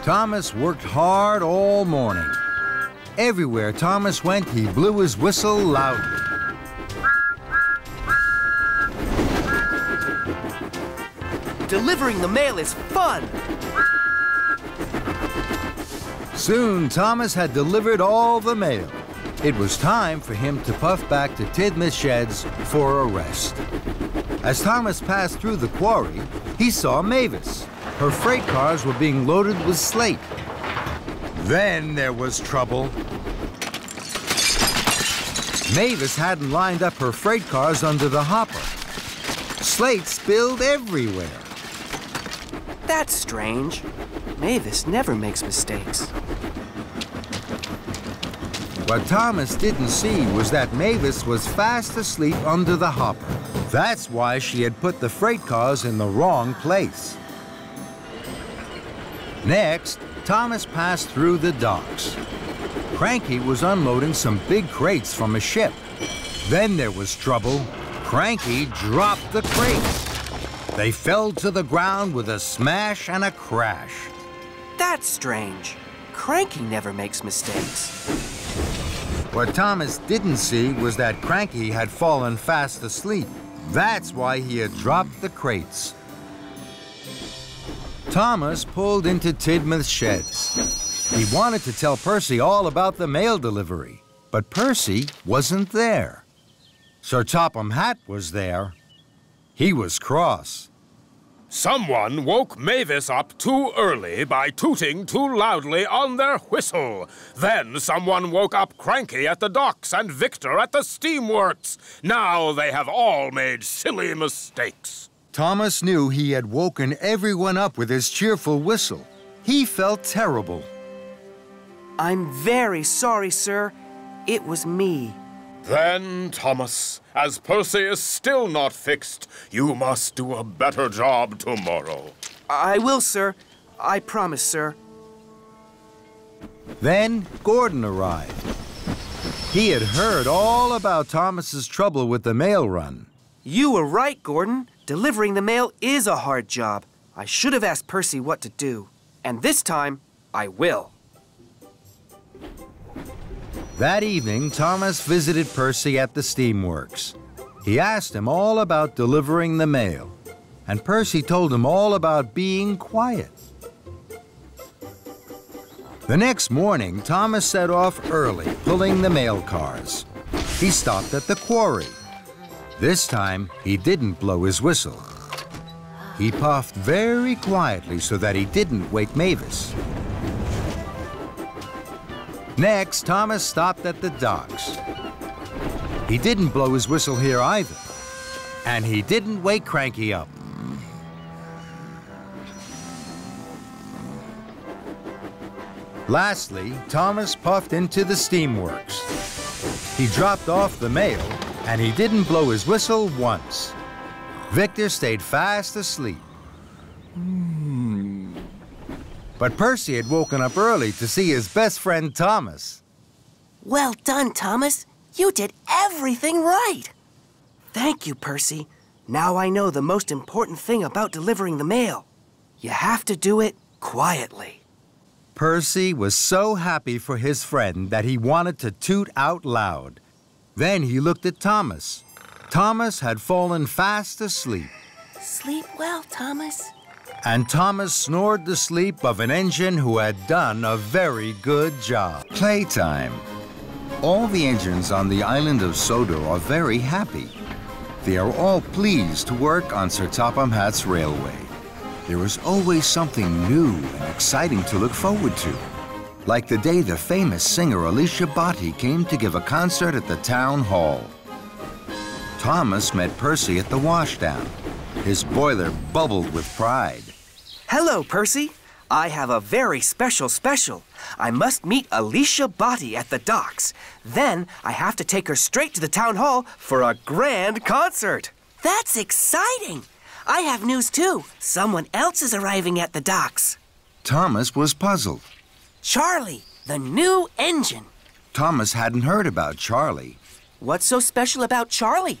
S1: Thomas worked hard all morning. Everywhere Thomas went, he blew his whistle loudly.
S3: Delivering the mail is fun.
S1: Soon, Thomas had delivered all the mail. It was time for him to puff back to Tidmouth Sheds for a rest. As Thomas passed through the quarry, he saw Mavis. Her freight cars were being loaded with slate. Then there was trouble. Mavis hadn't lined up her freight cars under the hopper. Slate spilled everywhere.
S3: That's strange. Mavis never makes mistakes.
S1: What Thomas didn't see was that Mavis was fast asleep under the hopper. That's why she had put the freight cars in the wrong place. Next, Thomas passed through the docks. Cranky was unloading some big crates from a ship. Then there was trouble. Cranky dropped the crates. They fell to the ground with a smash and a crash.
S3: That's strange. Cranky never makes mistakes.
S1: What Thomas didn't see was that Cranky had fallen fast asleep. That's why he had dropped the crates. Thomas pulled into Tidmouth Sheds. He wanted to tell Percy all about the mail delivery, but Percy wasn't there. Sir Topham Hatt was there. He was cross.
S4: Someone woke Mavis up too early by tooting too loudly on their whistle. Then someone woke up Cranky at the docks and Victor at the steamworks. Now they have all made silly mistakes.
S1: Thomas knew he had woken everyone up with his cheerful whistle. He felt terrible.
S3: I'm very sorry, sir. It was me.
S4: Then, Thomas, as Percy is still not fixed, you must do a better job tomorrow.
S3: I will, sir. I promise, sir.
S1: Then Gordon arrived. He had heard all about Thomas's trouble with the mail run.
S3: You were right, Gordon. Delivering the mail is a hard job. I should have asked Percy what to do. And this time, I will.
S1: That evening, Thomas visited Percy at the steamworks. He asked him all about delivering the mail, and Percy told him all about being quiet. The next morning, Thomas set off early, pulling the mail cars. He stopped at the quarry. This time, he didn't blow his whistle. He puffed very quietly so that he didn't wake Mavis. Next, Thomas stopped at the docks. He didn't blow his whistle here either. And he didn't wake Cranky up. Lastly, Thomas puffed into the steamworks. He dropped off the mail, and he didn't blow his whistle once. Victor stayed fast asleep. But Percy had woken up early to see his best friend Thomas.
S3: Well done, Thomas. You did everything right. Thank you, Percy. Now I know the most important thing about delivering the mail. You have to do it quietly.
S1: Percy was so happy for his friend that he wanted to toot out loud. Then he looked at Thomas. Thomas had fallen fast asleep.
S3: Sleep well, Thomas.
S1: And Thomas snored the sleep of an engine who had done a very good job. Playtime. All the engines on the island of Sodor are very happy. They are all pleased to work on Sir Topham Hatt's railway. There is always something new and exciting to look forward to. Like the day the famous singer Alicia Botti came to give a concert at the town hall. Thomas met Percy at the washdown. His boiler bubbled with pride.
S3: Hello, Percy. I have a very special. I must meet Alicia Botti at the docks. Then I have to take her straight to the town hall for a grand concert. That's exciting. I have news too. Someone else is arriving at the docks.
S1: Thomas was puzzled.
S3: Charlie, the new engine.
S1: Thomas hadn't heard about Charlie.
S3: What's so special about Charlie?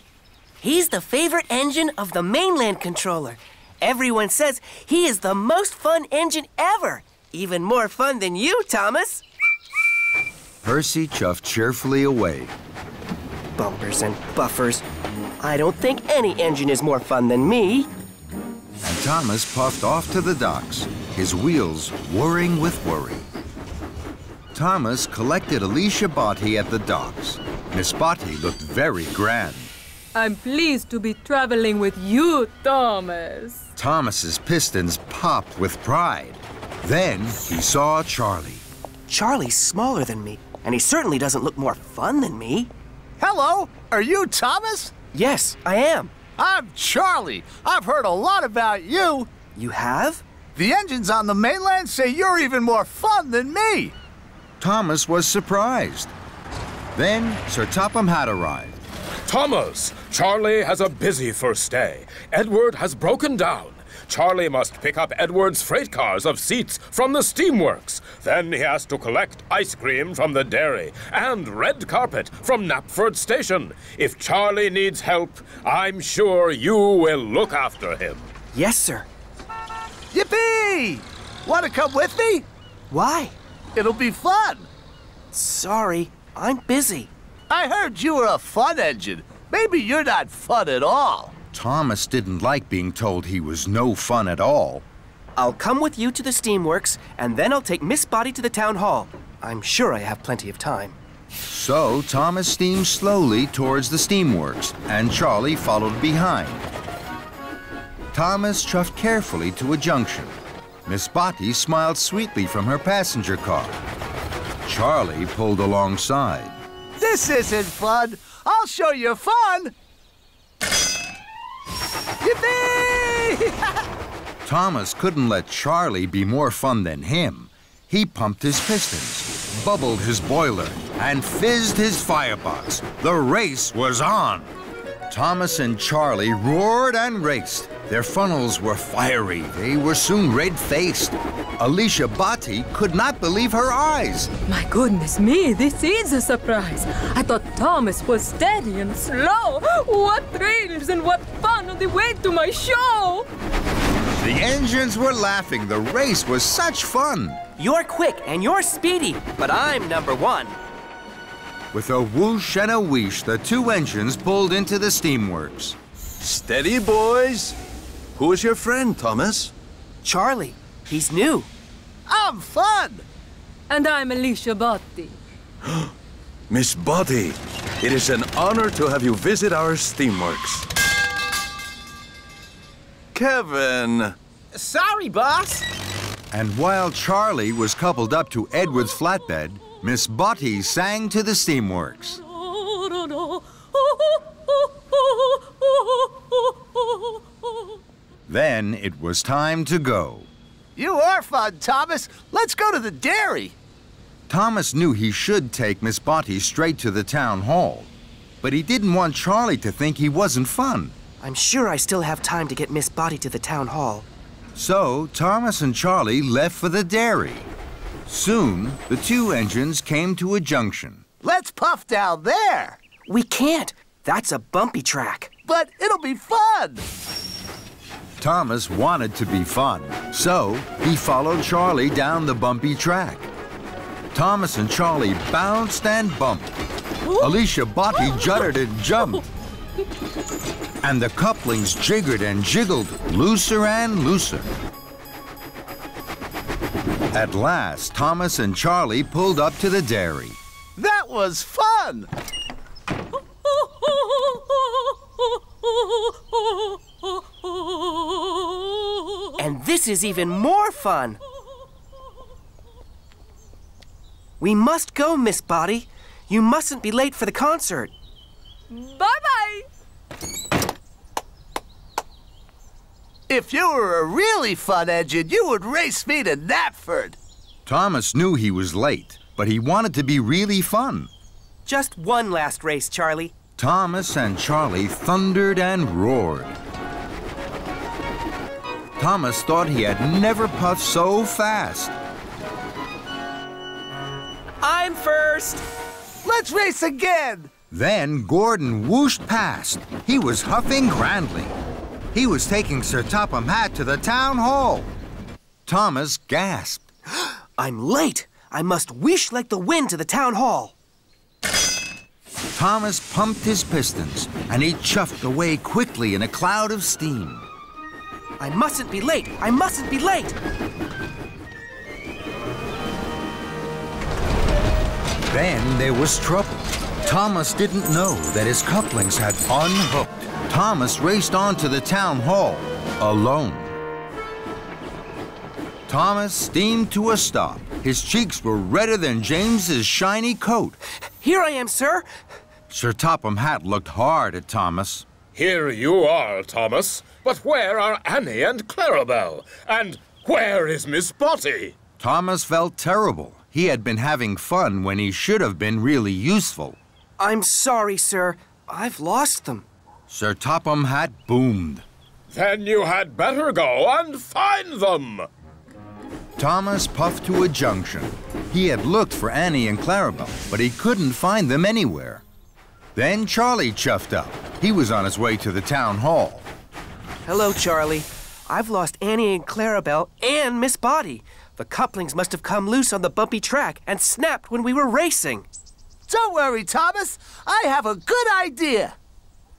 S3: He's the favorite engine of the mainland controller. Everyone says he is the most fun engine ever. Even more fun than you, Thomas.
S1: Percy chuffed cheerfully away.
S3: Bumpers and buffers. I don't think any engine is more fun than me.
S1: And Thomas puffed off to the docks, his wheels whirring with worry. Thomas collected Alicia Botti at the docks. Miss Botti looked very grand.
S10: I'm pleased to be traveling with you, Thomas.
S1: Thomas's pistons popped with pride. Then he saw Charlie.
S3: Charlie's smaller than me, and he certainly doesn't look more fun than me.
S11: Hello, are you Thomas?
S3: Yes, I am.
S11: I'm Charlie. I've heard a lot about you.
S3: You have?
S11: The engines on the mainland say you're even more fun than me.
S1: Thomas was surprised. Then Sir Topham had arrived.
S4: Thomas, Charlie has a busy first day. Edward has broken down. Charlie must pick up Edward's freight cars of seats from the steamworks. Then he has to collect ice cream from the dairy and red carpet from Knapford Station. If Charlie needs help, I'm sure you will look after him.
S3: Yes, sir.
S11: Yippee! Want to come with me?
S3: Why?
S11: It'll be fun.
S3: Sorry, I'm busy.
S11: I heard you were a fun engine. Maybe you're not fun at all.
S1: Thomas didn't like being told he was no fun at all.
S3: I'll come with you to the steamworks, and then I'll take Miss Botti to the town hall. I'm sure I have plenty of time.
S1: So Thomas steamed slowly towards the steamworks, and Charlie followed behind. Thomas chuffed carefully to a junction. Miss Botti smiled sweetly from her passenger car. Charlie pulled alongside.
S11: This isn't fun. I'll show you fun. Yippee!
S1: Thomas couldn't let Charlie be more fun than him. He pumped his pistons, bubbled his boiler, and fizzed his firebox. The race was on. Thomas and Charlie roared and raced. Their funnels were fiery. They were soon red-faced. Alicia Botti could not believe her eyes.
S10: My goodness me, this is a surprise. I thought Thomas was steady and slow. What thrills and what fun on the way to my show!
S1: The engines were laughing. The race was such fun.
S3: You're quick and you're speedy, but I'm number one.
S1: With a whoosh and a wheesh, the two engines pulled into the steamworks.
S6: Steady, boys. Who is your friend, Thomas?
S3: Charlie. He's new.
S11: I'm fun.
S10: And I'm Alicia Botti.
S6: Miss Botti, it is an honor to have you visit our steamworks. Kevin.
S11: Sorry, boss.
S1: And while Charlie was coupled up to Edward's flatbed, Miss Botti sang to the steamworks. Then it was time to go.
S11: You are fun, Thomas. Let's go to the dairy.
S1: Thomas knew he should take Miss Botti straight to the town hall, but he didn't want Charlie to think he wasn't fun.
S3: I'm sure I still have time to get Miss Botti to the town hall.
S1: So Thomas and Charlie left for the dairy. Soon, the two engines came to a junction.
S11: Let's puff down there.
S3: We can't. That's a bumpy track.
S11: But it'll be fun.
S1: Thomas wanted to be fun, so he followed Charlie down the bumpy track. Thomas and Charlie bounced and bumped. Alicia Botti juddered and jumped. And the couplings jiggered and jiggled, looser and looser. At last, Thomas and Charlie pulled up to the dairy.
S11: That was fun.
S3: And this is even more fun. We must go, Miss Botti. You mustn't be late for the concert.
S10: Bye-bye!
S11: If you were a really fun engine, you would race me to Knapford.
S1: Thomas knew he was late, but he wanted to be really fun.
S3: Just one last race, Charlie.
S1: Thomas and Charlie thundered and roared. Thomas thought he had never puffed so fast.
S3: I'm first.
S11: Let's race again.
S1: Then Gordon whooshed past. He was huffing grandly. He was taking Sir Topham Hatt to the town hall. Thomas gasped.
S3: I'm late. I must whoosh like the wind to the town hall.
S1: Thomas pumped his pistons, and he chuffed away quickly in a cloud of steam.
S3: I mustn't be late. I mustn't be late.
S1: Then there was trouble. Thomas didn't know that his couplings had unhooked. Thomas raced on to the town hall, alone. Thomas steamed to a stop. His cheeks were redder than James's shiny coat.
S3: Here I am, sir.
S1: Sir Topham Hatt looked hard at Thomas.
S4: Here you are, Thomas. But where are Annie and Clarabelle? And where is Miss Botty?
S1: Thomas felt terrible. He had been having fun when he should have been really useful.
S3: I'm sorry, sir. I've lost them.
S1: Sir Topham Hatt boomed.
S4: Then you had better go and find them.
S1: Thomas puffed to a junction. He had looked for Annie and Clarabelle, but he couldn't find them anywhere. Then Charlie chuffed up. He was on his way to the town hall.
S3: Hello, Charlie. I've lost Annie and Clarabelle and Miss Botty. The couplings must have come loose on the bumpy track and snapped when we were racing.
S11: Don't worry, Thomas. I have a good idea.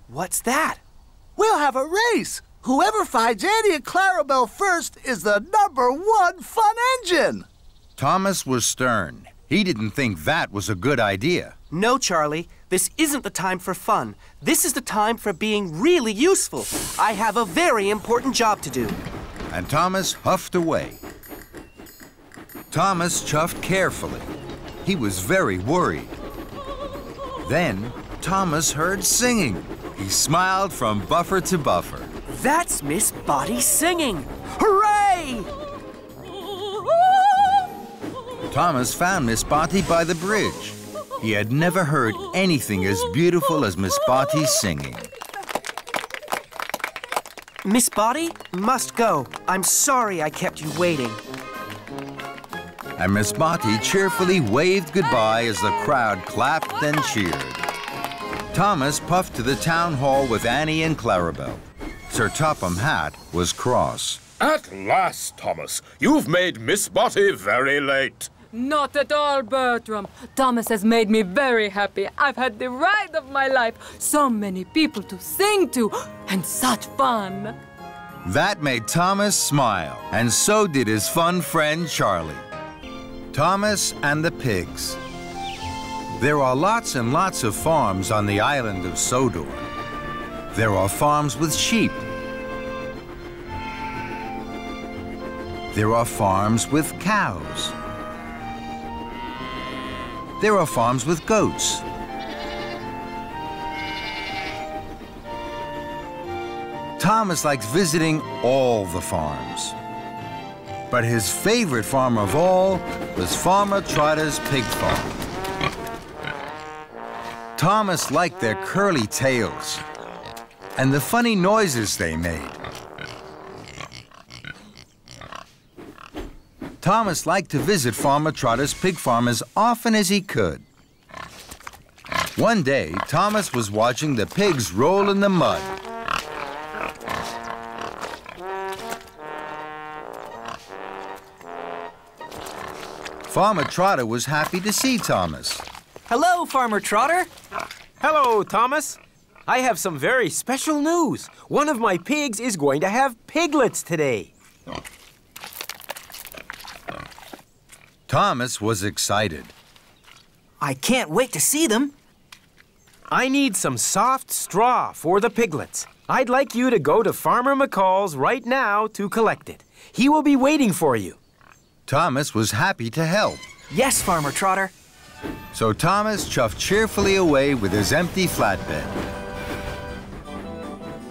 S3: What's that?
S11: We'll have a race. Whoever finds Annie and Clarabelle first is the #1 fun engine.
S1: Thomas was stern. He didn't think that was a good idea.
S3: No, Charlie. This isn't the time for fun. This is the time for being really useful. I have a very important job to do.
S1: And Thomas huffed away. Thomas chuffed carefully. He was very worried. Then Thomas heard singing. He smiled from buffer to buffer.
S3: That's Miss Botty singing! Hooray!
S1: Thomas found Miss Botty by the bridge. He had never heard anything as beautiful as Miss Botty singing.
S3: Miss Botty must go. I'm sorry I kept you waiting.
S1: And Miss Botty cheerfully waved goodbye as the crowd clapped and cheered. Thomas puffed to the town hall with Annie and Clarabelle. Sir Topham Hatt was cross.
S4: At last, Thomas. You've made Miss Botty very late.
S10: Not at all, Bertram. Thomas has made me very happy. I've had the ride of my life. So many people to sing to, and such fun.
S1: That made Thomas smile, and so did his fun friend Charlie. Thomas and the pigs. There are lots and lots of farms on the island of Sodor. There are farms with sheep. There are farms with cows. There are farms with goats. Thomas likes visiting all the farms. But his favorite farm of all was Farmer Trotter's pig farm. Thomas liked their curly tails and the funny noises they made. Thomas liked to visit Farmer Trotter's pig farm as often as he could. One day, Thomas was watching the pigs roll in the mud. Farmer Trotter was happy to see Thomas.
S2: Hello, Farmer Trotter.
S12: Hello, Thomas. I have some very special news. One of my pigs is going to have piglets today.
S1: Thomas was excited.
S2: I can't wait to see them.
S12: I need some soft straw for the piglets. I'd like you to go to Farmer McCall's right now to collect it. He will be waiting for you.
S1: Thomas was happy to help.
S2: Yes, Farmer Trotter.
S1: So Thomas chuffed cheerfully away with his empty flatbed.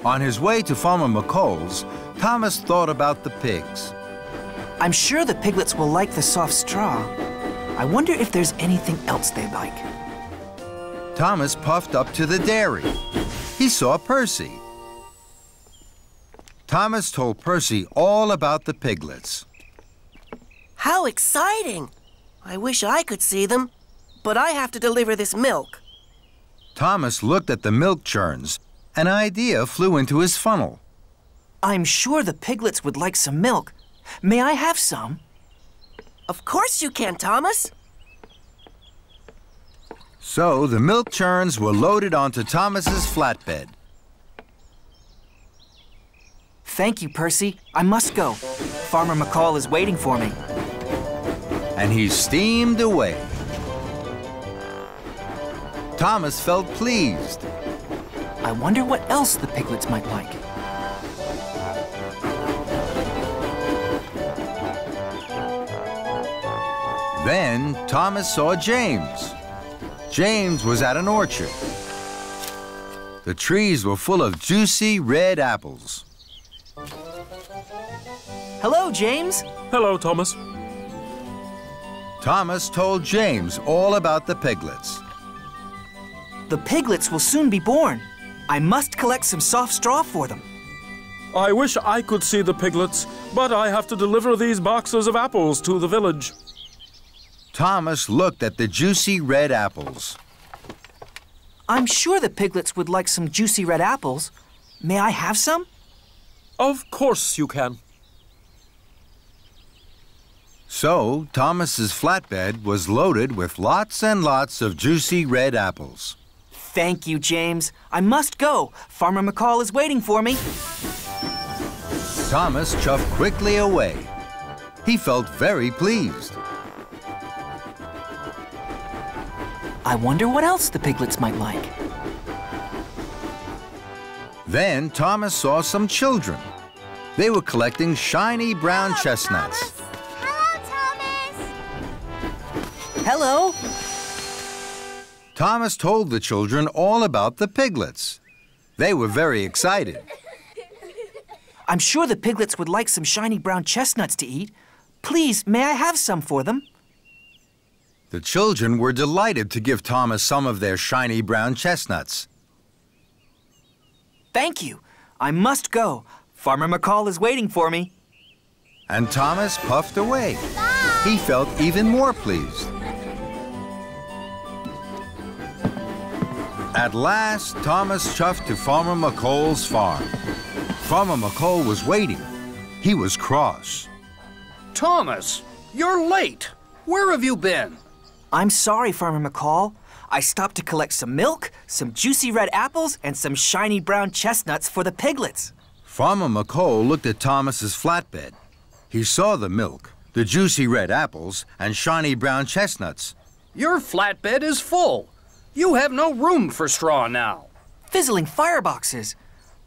S1: On his way to Farmer McCall's, Thomas thought about the pigs.
S2: I'm sure the piglets will like the soft straw. I wonder if there's anything else they like.
S1: Thomas puffed up to the dairy. He saw Percy. Thomas told Percy all about the piglets.
S3: How exciting! I wish I could see them, but I have to deliver this milk.
S1: Thomas looked at the milk churns. An idea flew into his funnel.
S2: I'm sure the piglets would like some milk. May I have some?
S3: Of course you can, Thomas.
S1: So the milk churns were loaded onto Thomas's flatbed.
S2: Thank you, Percy. I must go. Farmer McCall is waiting for me.
S1: And he steamed away. Thomas felt pleased.
S2: I wonder what else the piglets might like.
S1: Then Thomas saw James. James was at an orchard. The trees were full of juicy red apples.
S2: Hello, James.
S9: Hello, Thomas.
S1: Thomas told James all about the piglets.
S2: The piglets will soon be born. I must collect some soft straw for them.
S9: I wish I could see the piglets, but I have to deliver these boxes of apples to the village.
S1: Thomas looked at the juicy red apples.
S2: I'm sure the piglets would like some juicy red apples. May I have some?
S9: Of course you can.
S1: So, Thomas's flatbed was loaded with lots and lots of juicy red apples.
S2: Thank you, James. I must go. Farmer McCall is waiting for me.
S1: Thomas chuffed quickly away. He felt very pleased.
S2: I wonder what else the piglets might like.
S1: Then Thomas saw some children. They were collecting shiny brown chestnuts.
S2: Hello.
S1: Thomas told the children all about the piglets. They were very excited.
S2: I'm sure the piglets would like some shiny brown chestnuts to eat. Please, may I have some for them?
S1: The children were delighted to give Thomas some of their shiny brown chestnuts.
S2: Thank you. I must go. Farmer McCall is waiting for me.
S1: And Thomas puffed away. He felt even more pleased. At last, Thomas chuffed to Farmer McCall's farm. Farmer McCall was waiting. He was cross.
S7: Thomas, you're late. Where have you been?
S2: I'm sorry, Farmer McCall. I stopped to collect some milk, some juicy red apples, and some shiny brown chestnuts for the piglets.
S1: Farmer McCall looked at Thomas's flatbed. He saw the milk, the juicy red apples, and shiny brown chestnuts.
S7: Your flatbed is full. You have no room for straw now.
S2: Fizzling fireboxes.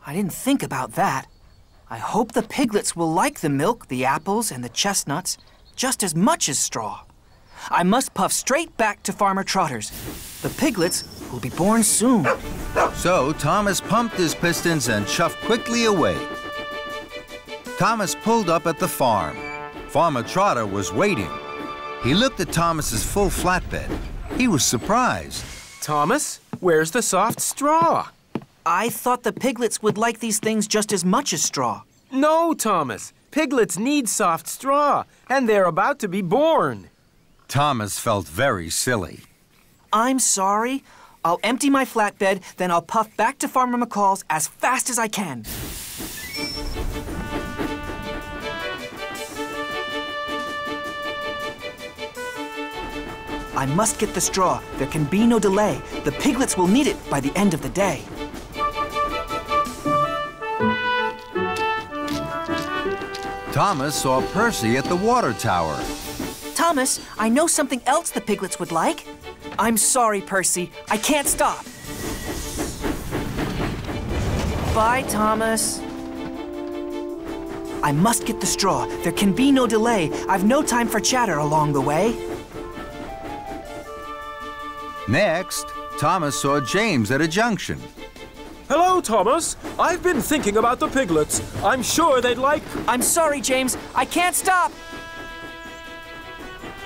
S2: I didn't think about that. I hope the piglets will like the milk, the apples, and the chestnuts just as much as straw. I must puff straight back to Farmer Trotter's. The piglets will be born soon.
S1: So Thomas pumped his pistons and chuffed quickly away. Thomas pulled up at the farm. Farmer Trotter was waiting. He looked at Thomas's full flatbed. He was surprised.
S12: Thomas, where's the soft straw?
S2: I thought the piglets would like these things just as much as straw.
S12: No, Thomas. Piglets need soft straw, and they're about to be born.
S1: Thomas felt very silly.
S2: I'm sorry. I'll empty my flatbed, then I'll puff back to Farmer McCall's as fast as I can. I must get the straw. There can be no delay. The piglets will need it by the end of the day.
S1: Thomas saw Percy at the water tower.
S2: Thomas, I know something else the piglets would like. I'm sorry, Percy. I can't stop. Bye, Thomas. I must get the straw. There can be no delay. I've no time for chatter along the way.
S1: Next, Thomas saw James at a junction.
S9: Hello, Thomas. I've been thinking about the piglets. I'm sure they'd like...
S2: I'm sorry, James. I can't stop.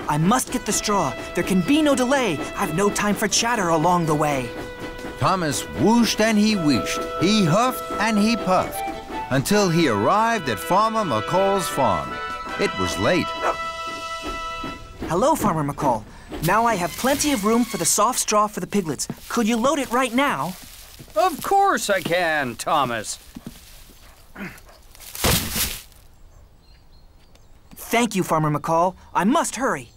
S2: I must get the straw. There can be no delay. I've no time for chatter along the way.
S1: Thomas whooshed and he wheeshed. He huffed and he puffed until he arrived at Farmer McCall's farm. It was late.
S2: Hello, Farmer McCall. Now I have plenty of room for the soft straw for the piglets. Could you load it right now?
S7: Of course I can, Thomas.
S2: Thank you, Farmer McCall. I must hurry.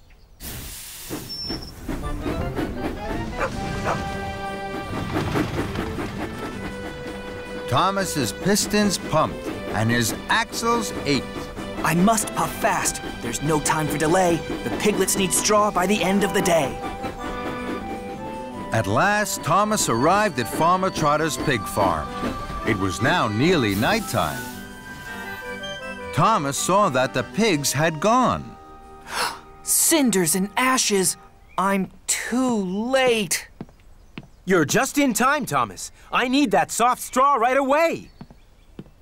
S1: Thomas's pistons pumped and his axles ached.
S2: I must puff fast. There's no time for delay. The piglets need straw by the end of the day.
S1: At last, Thomas arrived at Farmer Trotter's pig farm. It was now nearly nighttime. Thomas saw that the pigs had gone.
S2: Cinders and ashes. I'm too late.
S12: You're just in time, Thomas. I need that soft straw right away.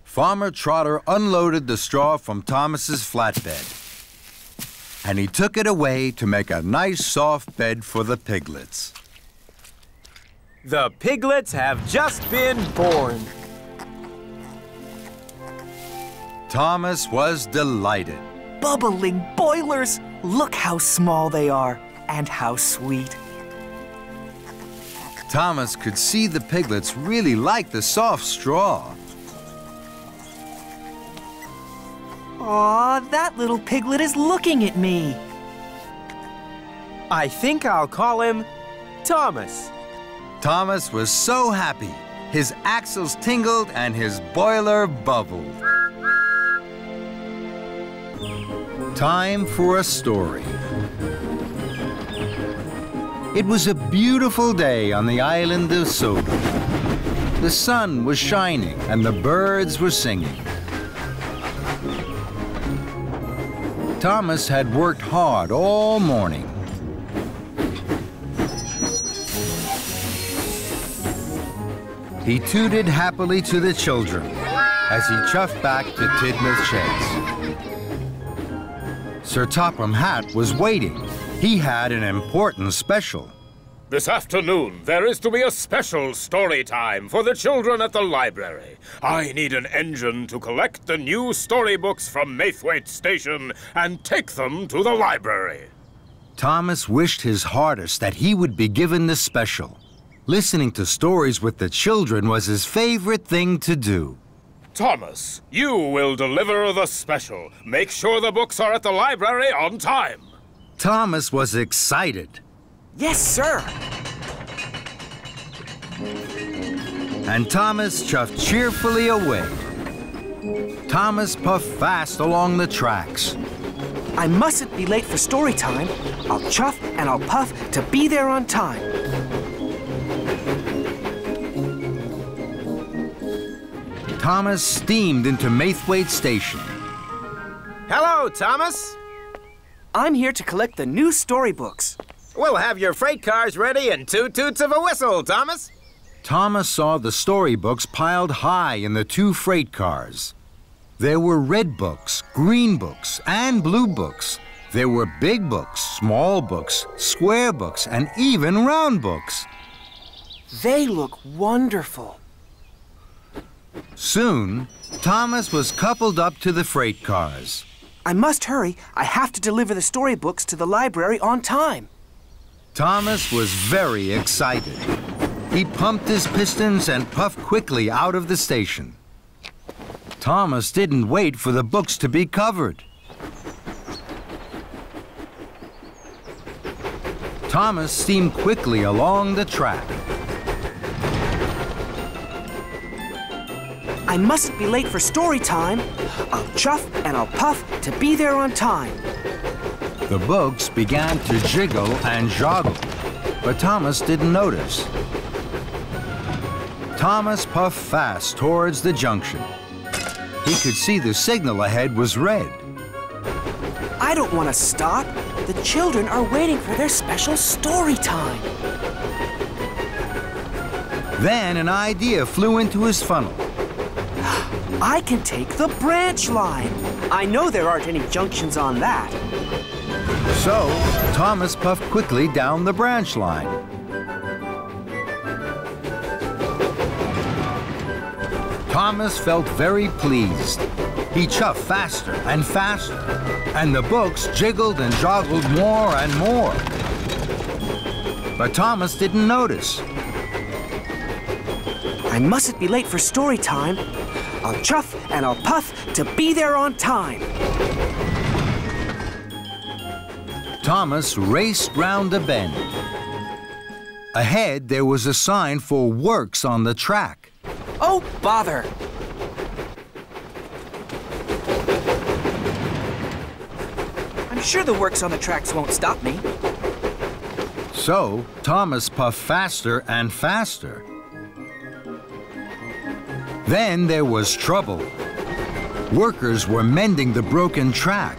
S1: Farmer Trotter unloaded the straw from Thomas's flatbed, and he took it away to make a nice soft bed for the piglets.
S12: The piglets have just been born.
S1: Thomas was delighted.
S2: Bubbling boilers. Look how small they are and how sweet.
S1: Thomas could see the piglets really liked the soft straw.
S2: Aw, that little piglet is looking at me.
S12: I think I'll call him Thomas.
S1: Thomas was so happy. His axles tingled and his boiler bubbled. Time for a story. It was a beautiful day on the island of Sodor. The sun was shining and the birds were singing. Thomas had worked hard all morning. He tooted happily to the children as he chuffed back to Tidmouth Sheds. Sir Topham Hatt was waiting. He had an important special.
S4: This afternoon, there is to be a special story time for the children at the library. I need an engine to collect the new storybooks from Maithwaite Station and take them to the library.
S1: Thomas wished his hardest that he would be given the special. Listening to stories with the children was his favorite thing to do.
S4: Thomas, you will deliver the special. Make sure the books are at the library on time.
S1: Thomas was excited.
S2: Yes, sir.
S1: And Thomas chuffed cheerfully away. Thomas puffed fast along the tracks.
S2: I mustn't be late for story time. I'll chuff and I'll puff to be there on time.
S1: Thomas steamed into Maithwaite Station.
S12: Hello, Thomas.
S2: I'm here to collect the new storybooks.
S12: We'll have your freight cars ready in 2 toots of a whistle, Thomas.
S1: Thomas saw the storybooks piled high in the 2 freight cars. There were red books, green books, and blue books. There were big books, small books, square books, and even round books.
S2: They look wonderful.
S1: Soon, Thomas was coupled up to the freight cars.
S2: I must hurry. I have to deliver the storybooks to the library on time.
S1: Thomas was very excited. He pumped his pistons and puffed quickly out of the station. Thomas didn't wait for the books to be covered. Thomas steamed quickly along the track.
S2: I mustn't be late for story time. I'll chuff and I'll puff to be there on time.
S1: The books began to jiggle and joggle, but Thomas didn't notice. Thomas puffed fast towards the junction. He could see the signal ahead was red.
S2: I don't want to stop. The children are waiting for their special story time.
S1: Then an idea flew into his funnel.
S2: I can take the branch line. I know there aren't any junctions on that.
S1: So, Thomas puffed quickly down the branch line. Thomas felt very pleased. He chuffed faster and faster, and the books jiggled and joggled more and more. But Thomas didn't notice.
S2: I mustn't be late for story time. I'll chuff and I'll puff to be there on time.
S1: Thomas raced round a bend. Ahead, there was a sign for works on the track.
S2: Oh, bother! I'm sure the works on the tracks won't stop me.
S1: So Thomas puffed faster and faster. Then there was trouble. Workers were mending the broken track.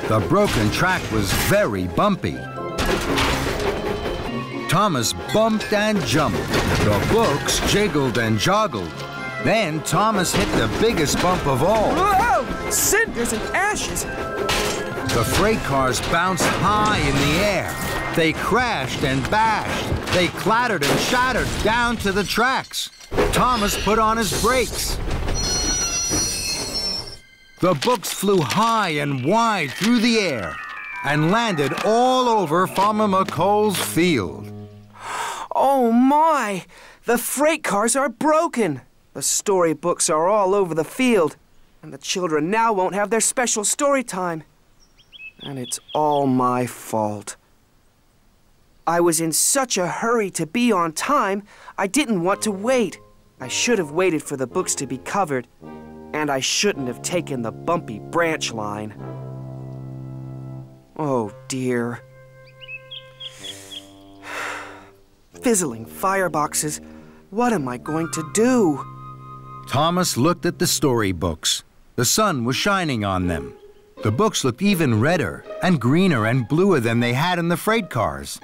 S1: The broken track was very bumpy. Thomas bumped and jumped. The books jiggled and joggled. Then Thomas hit the biggest bump of all.
S2: Whoa! Cinders and ashes!
S1: The freight cars bounced high in the air. They crashed and bashed. They clattered and shattered down to the tracks. Thomas put on his brakes. The books flew high and wide through the air and landed all over Farmer McColl's field.
S2: Oh my! The freight cars are broken. The storybooks are all over the field, and the children now won't have their special story time. And it's all my fault. I was in such a hurry to be on time, I didn't want to wait. I should have waited for the books to be covered, and I shouldn't have taken the bumpy branch line. Oh dear. Fizzling fireboxes. What am I going to do?
S1: Thomas looked at the storybooks. The sun was shining on them. The books looked even redder and greener and bluer than they had in the freight cars.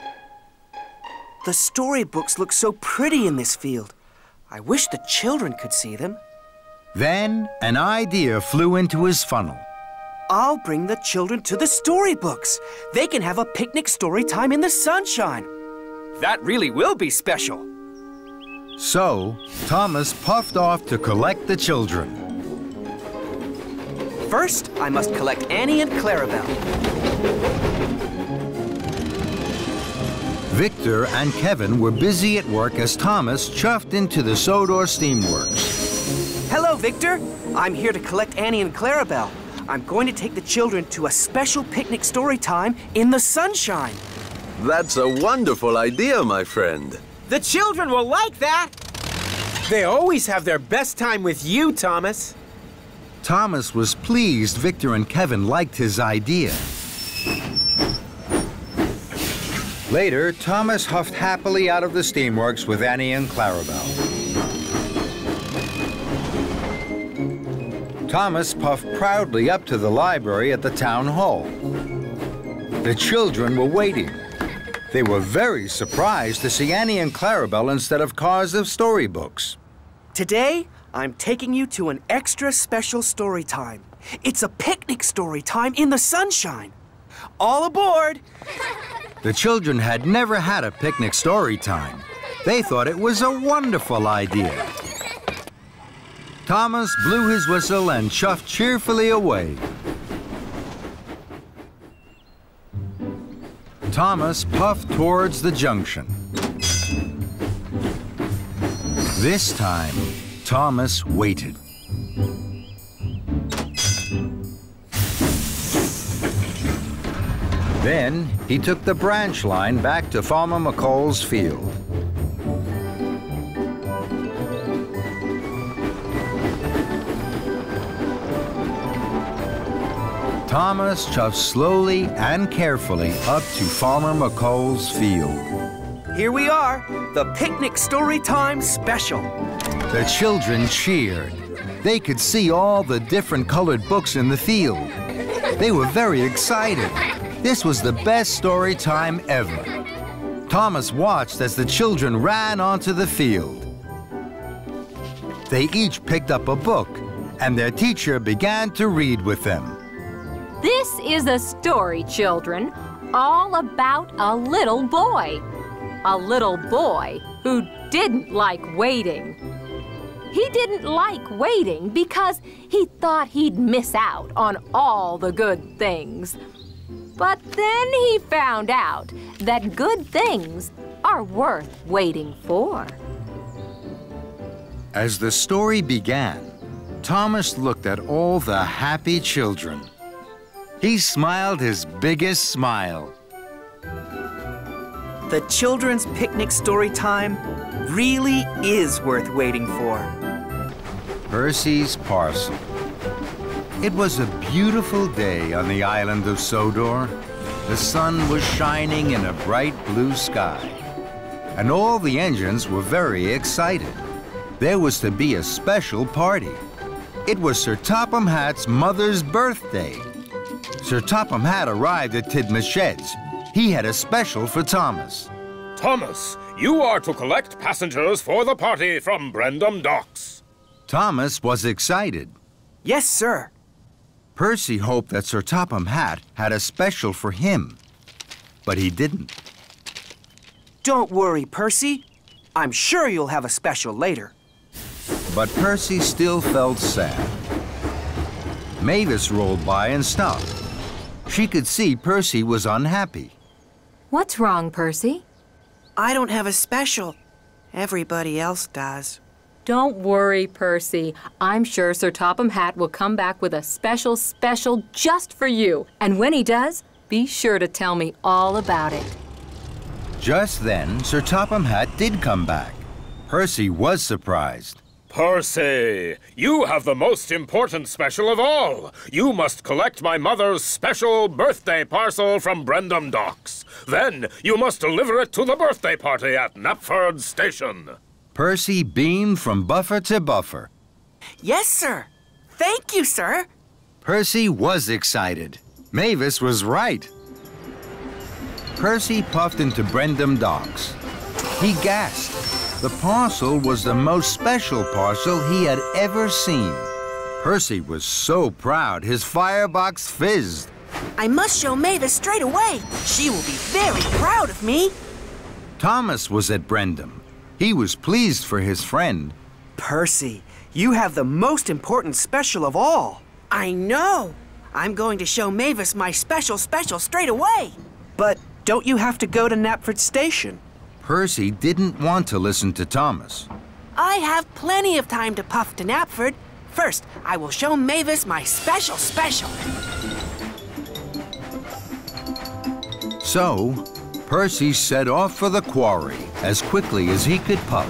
S2: The storybooks look so pretty in this field. I wish the children could see them.
S1: Then an idea flew into his funnel.
S2: I'll bring the children to the storybooks. They can have a picnic story time in the sunshine. That really will be special.
S1: So, Thomas puffed off to collect the children.
S2: First, I must collect Annie and Clarabelle.
S1: Victor and Kevin were busy at work as Thomas chuffed into the Sodor steamworks.
S2: Hello, Victor. I'm here to collect Annie and Clarabelle. I'm going to take the children to a special picnic story time in the sunshine.
S6: That's a wonderful idea, my friend.
S12: The children will like that. They always have their best time with you, Thomas.
S1: Thomas was pleased Victor and Kevin liked his idea. Later, Thomas huffed happily out of the steamworks with Annie and Clarabelle. Thomas puffed proudly up to the library at the town hall. The children were waiting. They were very surprised to see Annie and Clarabelle instead of cars of storybooks.
S2: Today, I'm taking you to an extra special story time. It's a picnic story time in the sunshine. All aboard!
S1: The children had never had a picnic story time. They thought it was a wonderful idea. Thomas blew his whistle and chuffed cheerfully away. Thomas puffed towards the junction. This time, Thomas waited. Then he took the branch line back to Farmer McColl's field. Thomas chuffed slowly and carefully up to Farmer McColl's field.
S2: Here we are, the Picnic Story Time Special.
S1: The children cheered. They could see all the different colored books in the field. They were very excited. This was the best story time ever. Thomas watched as the children ran onto the field. They each picked up a book, and their teacher began to read with them.
S13: This is a story, children, all about a little boy. A little boy who didn't like waiting. He didn't like waiting because he thought he'd miss out on all the good things. But then he found out that good things are worth waiting for.
S1: As the story began, Thomas looked at all the happy children. He smiled his biggest smile.
S2: The children's picnic story time really is worth waiting for.
S1: Percy's parcel. It was a beautiful day on the island of Sodor. the sun was shining in a bright blue sky, and all the engines were very excited. There was to be a special party. It was Sir Topham Hatt's mother's birthday. Sir Topham Hatt arrived at Tidmouth Sheds. He had a special for Thomas.
S4: Thomas, you are to collect passengers for the party from Brendam Docks.
S1: Thomas was excited.
S2: Yes, sir.
S1: Percy hoped that Sir Topham Hatt had a special for him, but he didn't.
S2: Don't worry, Percy. I'm sure you'll have a special later.
S1: But Percy still felt sad. Mavis rolled by and stopped. She could see Percy was unhappy.
S13: What's wrong, Percy?
S3: I don't have a special. Everybody else does.
S13: Don't worry, Percy. I'm sure Sir Topham Hatt will come back with a special just for you. And when he does, be sure to tell me all about it.
S1: Just then, Sir Topham Hatt did come back. Percy was surprised.
S4: Percy, you have the most important special of all. You must collect my mother's special birthday parcel from Brendam Docks. Then you must deliver it to the birthday party at Knapford Station.
S1: Percy beamed from buffer to buffer.
S3: Yes, sir. Thank you, sir.
S1: Percy was excited. Mavis was right. Percy puffed into Brendam Docks. He gasped. The parcel was the most special parcel he had ever seen. Percy was so proud his firebox fizzed.
S3: I must show Mavis straight away. She will be very proud of me.
S1: Thomas was at Brendam. He was pleased for his friend.
S2: Percy, you have the most important special of all.
S3: I know. I'm going to show Mavis my special straight away.
S2: But don't you have to go to Knapford Station?
S1: Percy didn't want to listen to Thomas.
S3: I have plenty of time to puff to Knapford. First, I will show Mavis my special.
S1: So, Percy set off for the quarry as quickly as he could puff.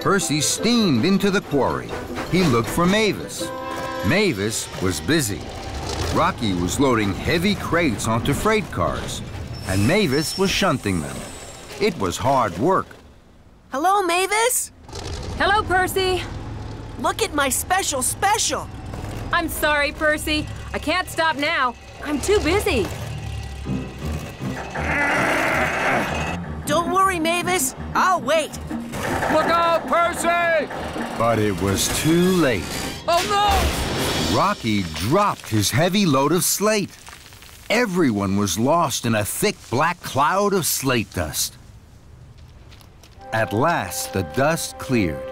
S1: Percy steamed into the quarry. He looked for Mavis. Mavis was busy. Rocky was loading heavy crates onto freight cars, and Mavis was shunting them. It was hard work.
S3: Hello, Mavis.
S13: Hello, Percy.
S3: Look at my special.
S13: I'm sorry, Percy. I can't stop now. I'm too busy.
S3: Don't worry, Mavis. I'll wait.
S9: Look out, Percy!
S1: But it was too late.
S9: Oh, no!
S1: Rocky dropped his heavy load of slate. Everyone was lost in a thick black cloud of slate dust. At last, the dust cleared.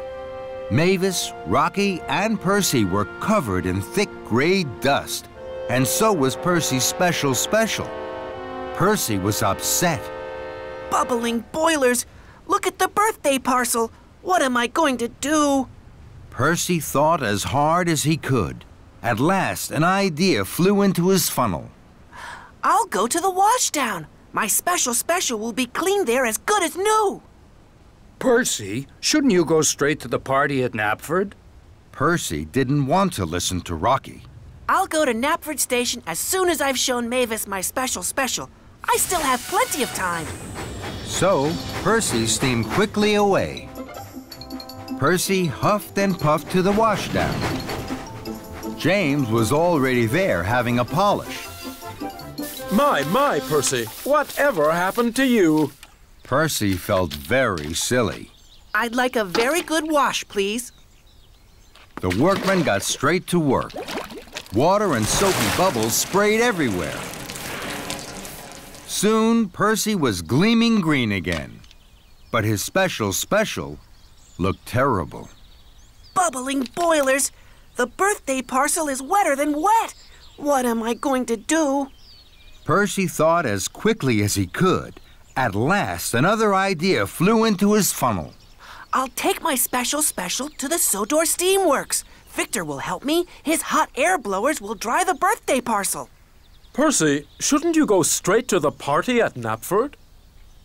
S1: Mavis, Rocky, and Percy were covered in thick gray dust, and so was Percy's special. Percy was upset.
S3: Bubbling boilers! Look at the birthday parcel! What am I going to do?
S1: Percy thought as hard as he could. At last, an idea flew into his funnel.
S3: I'll go to the washdown. My special will be cleaned there as good as new.
S7: Percy, shouldn't you go straight to the party at Knapford?
S1: Percy didn't want to listen to Rocky.
S3: I'll go to Knapford Station as soon as I've shown Mavis my special. I still have plenty of time.
S1: So, Percy steamed quickly away. Percy huffed and puffed to the washdown. James was already there having a polish.
S9: My, Percy, whatever happened to you?
S1: Percy felt very silly.
S3: I'd like a very good wash, please.
S1: The workmen got straight to work. Water and soapy bubbles sprayed everywhere. Soon, Percy was gleaming green again. But his special looked terrible.
S3: Bubbling boilers! The birthday parcel is wetter than wet! What am I going to do?
S1: Percy thought as quickly as he could. At last, another idea flew into his funnel.
S3: I'll take my special to the Sodor Steamworks. Victor will help me. His hot air blowers will dry the birthday parcel.
S9: Percy, shouldn't you go straight to the party at Knapford?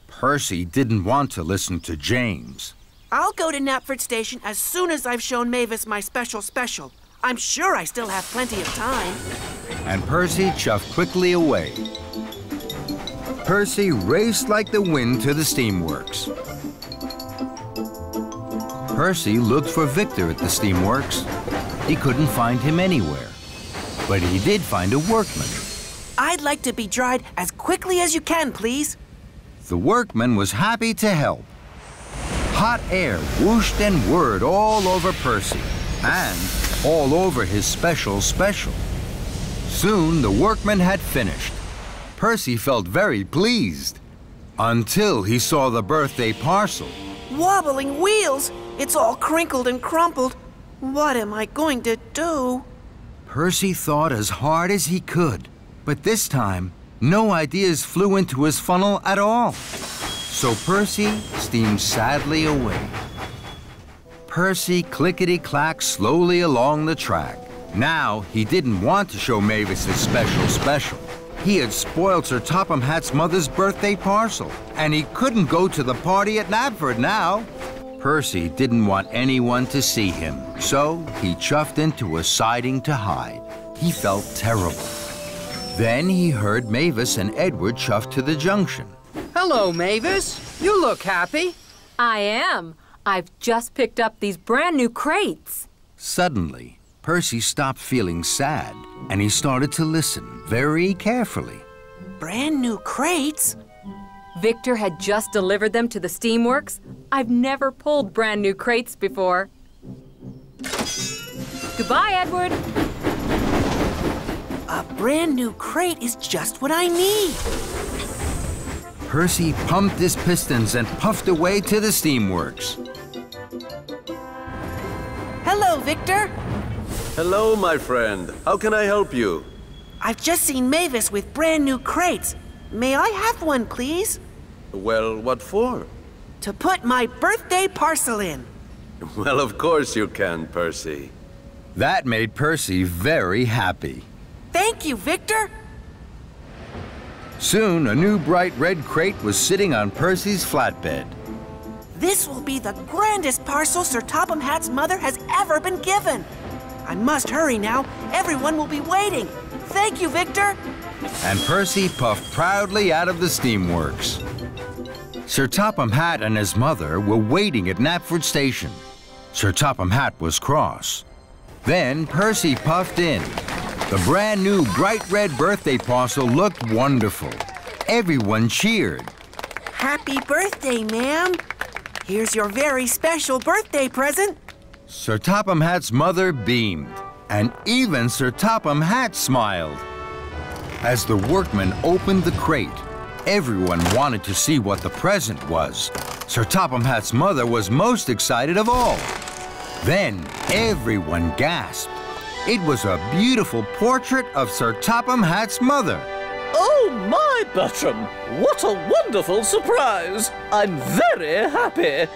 S1: Percy didn't want to listen to James.
S3: I'll go to Knapford Station as soon as I've shown Mavis my special. I'm sure I still have plenty of time.
S1: and Percy chuffed quickly away. Percy raced like the wind to the steamworks. Percy looked for Victor at the steamworks. He couldn't find him anywhere, but he did find a workman.
S2: I'd like to be dried as quickly as you can, please.
S1: The workman was happy to help. Hot air whooshed and whirred all over Percy and all over his special. Soon the workman had finished. Percy felt very pleased until he saw the birthday parcel.
S2: Wobbling wheels! It's all crinkled and crumpled. What am I going to do?
S1: Percy thought as hard as he could, but this time, no ideas flew into his funnel at all. So Percy steamed sadly away. Percy clickety-clacked slowly along the track. Now he didn't want to show Mavis his special. He had spoiled Sir Topham Hatt's mother's birthday parcel, and he couldn't go to the party at Knapford now. Percy didn't want anyone to see him, so he chuffed into a siding to hide. He felt terrible. Then he heard Mavis and Edward chuff to the junction.
S7: Hello, Mavis. You look happy.
S13: I am. I've just picked up these brand new crates.
S1: Suddenly, Percy stopped feeling sad, and he started to listen very carefully.
S2: Brand new crates?
S13: Victor had just delivered them to the steamworks. I've never pulled brand new crates before. Goodbye, Edward.
S2: A brand new crate is just what I need.
S1: Percy pumped his pistons and puffed away to the steamworks.
S2: Hello, Victor.
S6: Hello, my friend. How can I help you?
S2: I've just seen Mavis with brand new crates. May I have one, please?
S6: Well, what for?
S2: To put my birthday parcel in.
S6: Well, of course you can, Percy.
S1: That made Percy very happy.
S2: Thank you, Victor.
S1: Soon, a new bright red crate was sitting on Percy's flatbed.
S2: This will be the grandest parcel Sir Topham Hatt's mother has ever been given. I must hurry now. Everyone will be waiting. Thank you, Victor.
S1: And Percy puffed proudly out of the steamworks. Sir Topham Hatt and his mother were waiting at Knapford Station. Sir Topham Hatt was cross. Then Percy puffed in. The brand new bright red birthday parcel looked wonderful. Everyone cheered.
S2: Happy birthday, ma'am. Here's your very special birthday present.
S1: Sir Topham Hatt's mother beamed, and even Sir Topham Hatt smiled. As the workmen opened the crate, everyone wanted to see what the present was. Sir Topham Hatt's mother was most excited of all. Then everyone gasped. It was a beautiful portrait of Sir Topham Hatt's mother.
S14: Oh, my Bertram! What a wonderful surprise! I'm very happy.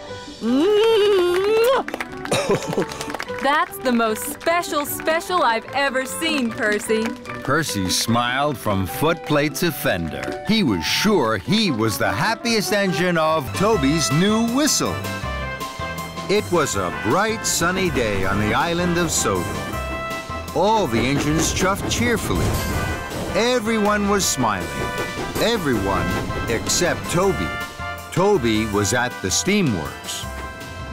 S13: That's the most special I've ever seen, Percy.
S1: Percy smiled from footplate to fender. He was sure he was the happiest engine of Toby's new whistle. It was a bright, sunny day on the island of Sodor. All the engines chuffed cheerfully. Everyone was smiling. Everyone except Toby. Toby was at the steamworks.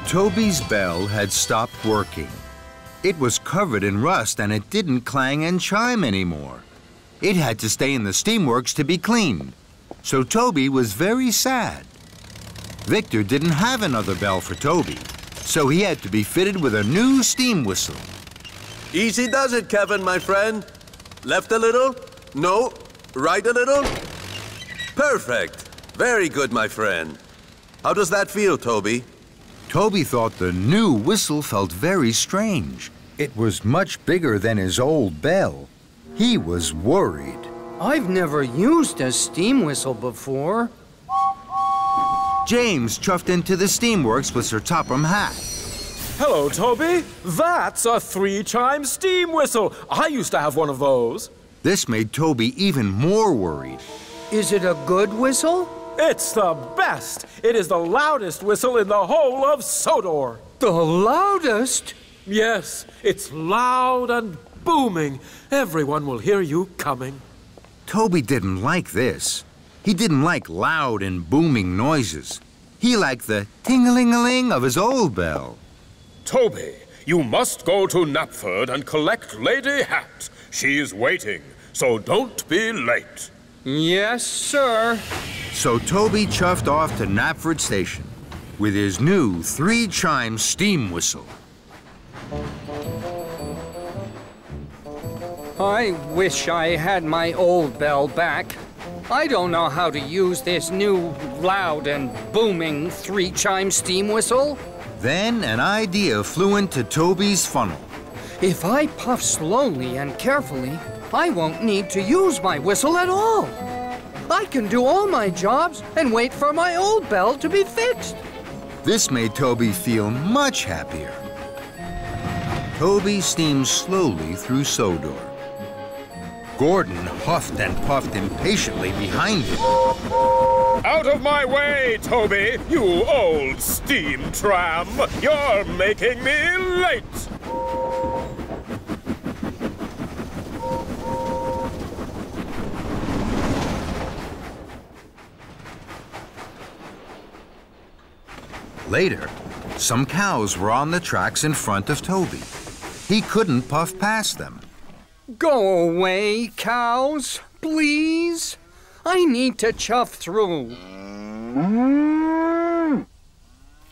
S1: Toby's bell had stopped working. It was covered in rust and it didn't clang and chime anymore. It had to stay in the steamworks to be cleaned. So Toby was very sad. Victor didn't have another bell for Toby, so he had to be fitted with a new steam whistle.
S6: Easy does it, Kevin, my friend. Left a little? No. Right a little? Perfect. Very good, my friend. How does that feel, Toby?
S1: Toby thought the new whistle felt very strange. It was much bigger than his old bell. He was worried.
S7: I've never used a steam whistle before.
S1: James chuffed into the steamworks with Sir Topham Hatt.
S9: Hello, Toby. That's a 3-chime steam whistle. I used to have one of those.
S1: This made Toby even more worried.
S7: Is it a good whistle?
S9: It's the best. It is the loudest whistle in the whole of Sodor.
S7: The loudest?
S9: Yes, it's loud and booming. Everyone will hear you coming.
S1: Toby didn't like this. He didn't like loud and booming noises. He liked the ting-a-ling-a-ling of his old bell.
S4: Toby, you must go to Knapford and collect Lady Hatt. She's waiting, so don't be late.
S7: Yes, sir.
S1: So Toby chuffed off to Knapford Station with his new 3-chime steam whistle.
S7: I wish I had my old bell back. I don't know how to use this new loud and booming 3-chime steam whistle.
S1: Then an idea flew into Toby's funnel.
S7: If I puff slowly and carefully, I won't need to use my whistle at all. I can do all my jobs and wait for my old bell to be fixed.
S1: This made Toby feel much happier. Toby steamed slowly through Sodor. Gordon huffed and puffed impatiently behind him.
S4: Out of my way, Toby, you old steam tram! You're making me late!
S1: Later, some cows were on the tracks in front of Toby. He couldn't puff past them.
S7: Go away, cows, please. I need to chuff through.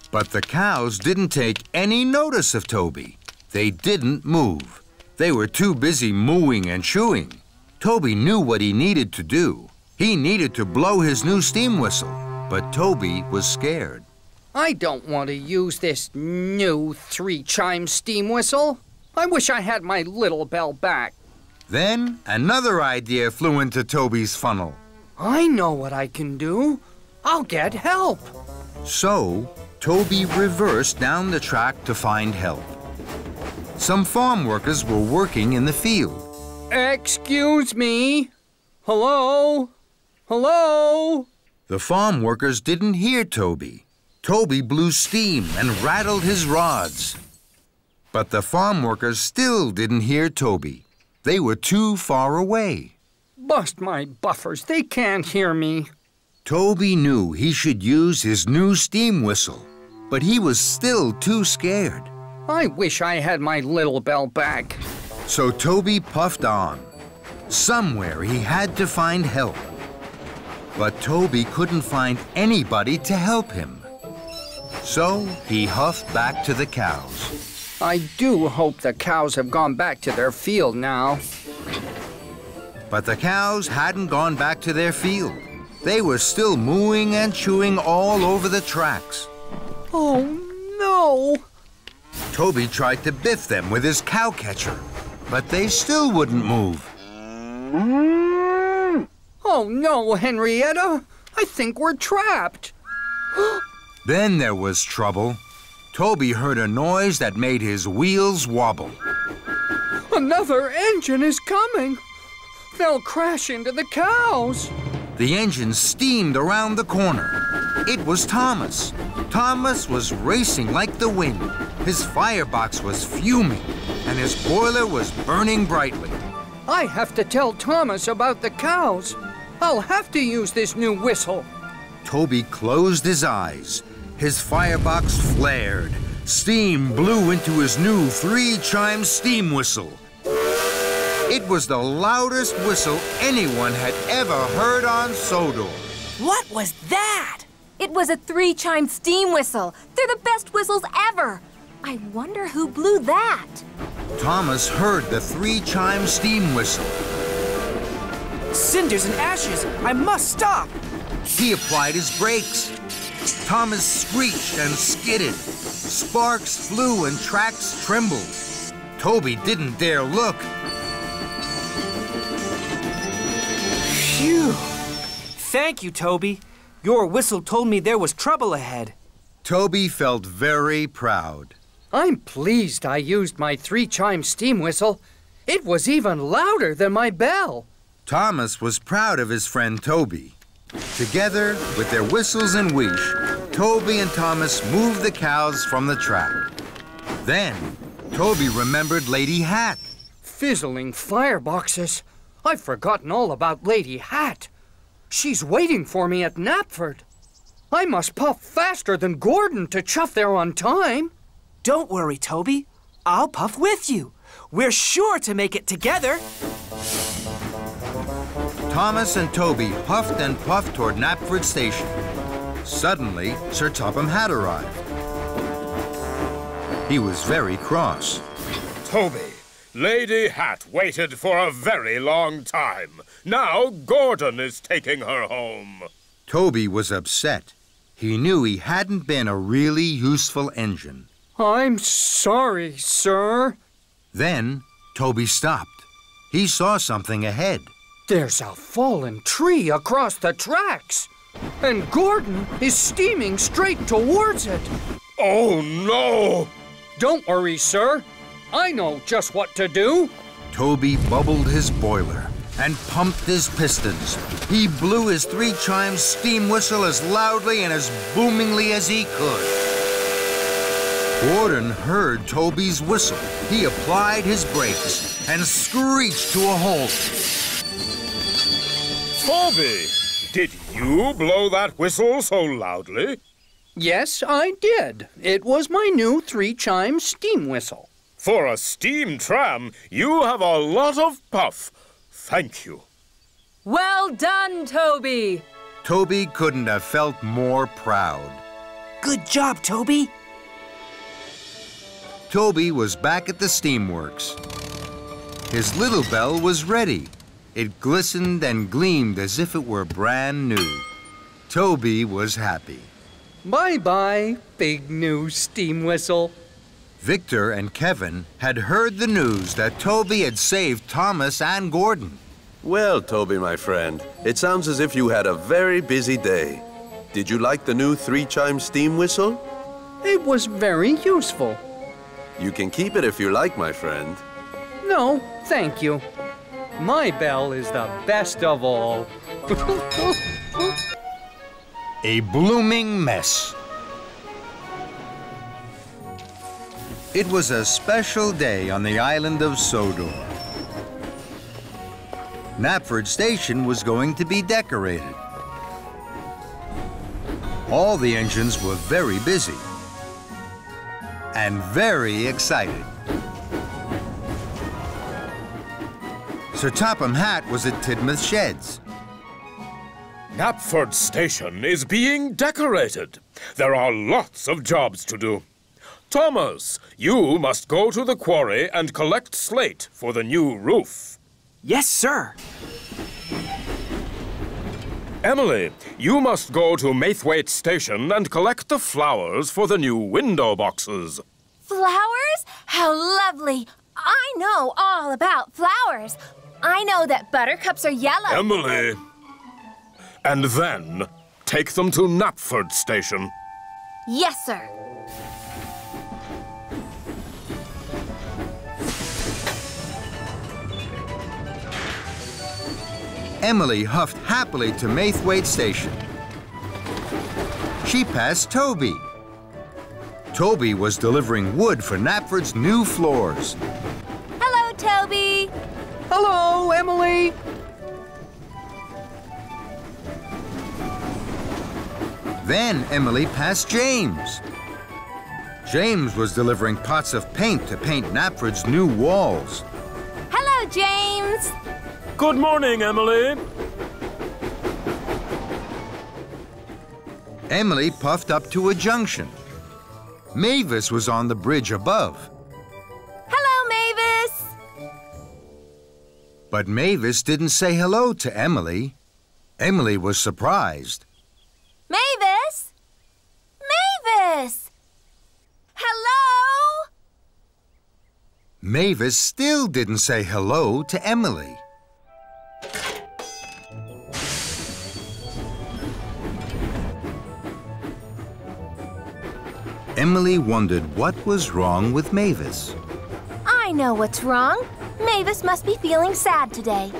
S1: But the cows didn't take any notice of Toby. They didn't move. They were too busy mooing and chewing. Toby knew what he needed to do. He needed to blow his new steam whistle, but Toby was scared.
S7: I don't want to use this new 3-chime steam whistle. I wish I had my little bell back.
S1: Then another idea flew into Toby's funnel.
S7: I know what I can do. I'll get help.
S1: So, Toby reversed down the track to find help. Some farm workers were working in the field.
S7: Excuse me. Hello? Hello?
S1: The farm workers didn't hear Toby. Toby blew steam and rattled his rods. But the farm workers still didn't hear Toby. They were too far away.
S7: Bust my buffers, they can't hear me.
S1: Toby knew he should use his new steam whistle, but he was still too scared.
S7: I wish I had my little bell back.
S1: So Toby puffed on. Somewhere he had to find help. But Toby couldn't find anybody to help him. So he huffed back to the cows.
S7: I do hope the cows have gone back to their field now.
S1: But the cows hadn't gone back to their field. They were still mooing and chewing all over the tracks.
S7: Oh, no!
S1: Toby tried to biff them with his cow catcher, but they still wouldn't move.
S7: Oh, no, Henrietta! I think we're trapped.
S1: Then there was trouble. Toby heard a noise that made his wheels wobble.
S7: Another engine is coming. They'll crash into the cows.
S1: The engine steamed around the corner. It was Thomas. Thomas was racing like the wind. His firebox was fuming, and his boiler was burning brightly.
S7: I have to tell Thomas about the cows. I'll have to use this new whistle.
S1: Toby closed his eyes. His firebox flared. Steam blew into his new 3-chime steam whistle. It was the loudest whistle anyone had ever heard on Sodor.
S2: What was that?
S13: It was a 3-chime steam whistle. They're the best whistles ever. I wonder who blew that.
S1: Thomas heard the 3-chime steam whistle.
S2: Cinders and ashes. I must stop.
S1: He applied his brakes. Thomas screeched and skidded. Sparks flew and tracks trembled. Toby didn't dare look.
S2: Phew! Thank you, Toby. Your whistle told me there was trouble ahead.
S1: Toby felt very proud.
S7: I'm pleased I used my 3-chime steam whistle. It was even louder than my bell.
S1: Thomas was proud of his friend Toby. Together, with their whistles and wish, Toby and Thomas moved the cows from the track. Then, Toby remembered Lady Hatt.
S7: fizzling fireboxes. I've forgotten all about Lady Hatt. She's waiting for me at Knapford. I must puff faster than Gordon to chuff there on time.
S2: Don't worry, Toby. I'll puff with you. We're sure to make it together.
S1: Thomas and Toby puffed and puffed toward Knapford Station. Suddenly, Sir Topham had arrived. He was very cross.
S4: Toby, Lady Hatt waited for a very long time. Now Gordon is taking her home.
S1: Toby was upset. He knew he hadn't been a really useful engine.
S7: I'm sorry, sir.
S1: Then, Toby stopped. He saw something ahead.
S7: There's a fallen tree across the tracks. And Gordon is steaming straight towards it.
S4: Oh, no!
S7: Don't worry, sir. I know just what to do.
S1: Toby bubbled his boiler and pumped his pistons. He blew his 3-chime steam whistle as loudly and as boomingly as he could. Gordon heard Toby's whistle. He applied his brakes and screeched to a halt.
S4: Toby, did you blow that whistle so loudly?
S7: Yes, I did. It was my new 3-chime steam whistle.
S4: For a steam tram, you have a lot of puff. Thank you.
S10: Well done, Toby.
S1: Toby couldn't have felt more proud.
S2: Good job, Toby.
S1: Toby was back at the steamworks. His little bell was ready. It glistened and gleamed as if it were brand new. Toby was happy.
S7: Bye-bye, big new steam whistle.
S1: Victor and Kevin had heard the news that Toby had saved Thomas and Gordon.
S6: Well, Toby, my friend, it sounds as if you had a very busy day. Did you like the new 3-chime steam whistle?
S7: It was very useful.
S6: You can keep it if you like, my friend.
S7: No, thank you. My bell is the best of all.
S1: A blooming mess. It was a special day on the island of Sodor. Knapford Station was going to be decorated. All the engines were very busy and very excited. Sir Topham Hatt was at Tidmouth Sheds.
S4: Knapford Station is being decorated. There are lots of jobs to do. Thomas, you must go to the quarry and collect slate for the new roof.
S2: Yes, sir.
S4: Emily, you must go to Maithwaite Station and collect the flowers for the new window boxes.
S15: Flowers? How lovely! I know all about flowers. I know that buttercups are yellow.
S4: Emily! And then, take them to Knapford Station.
S15: Yes, sir.
S1: Emily huffed happily to Maithwaite Station. She passed Toby. Toby was delivering wood for Knapford's new floors.
S15: Hello, Toby.
S7: Hello, Emily.
S1: Then Emily passed James. James was delivering pots of paint to paint Knapford's new walls.
S15: Hello, James.
S9: Good morning, Emily.
S1: Emily puffed up to a junction. Mavis was on the bridge above.
S15: Hello, Mavis.
S1: But Mavis didn't say hello to Emily. Emily was surprised.
S15: Mavis? Mavis! Hello?
S1: Mavis still didn't say hello to Emily. Emily wondered what was wrong with Mavis.
S15: I know what's wrong. Mavis must be feeling sad today.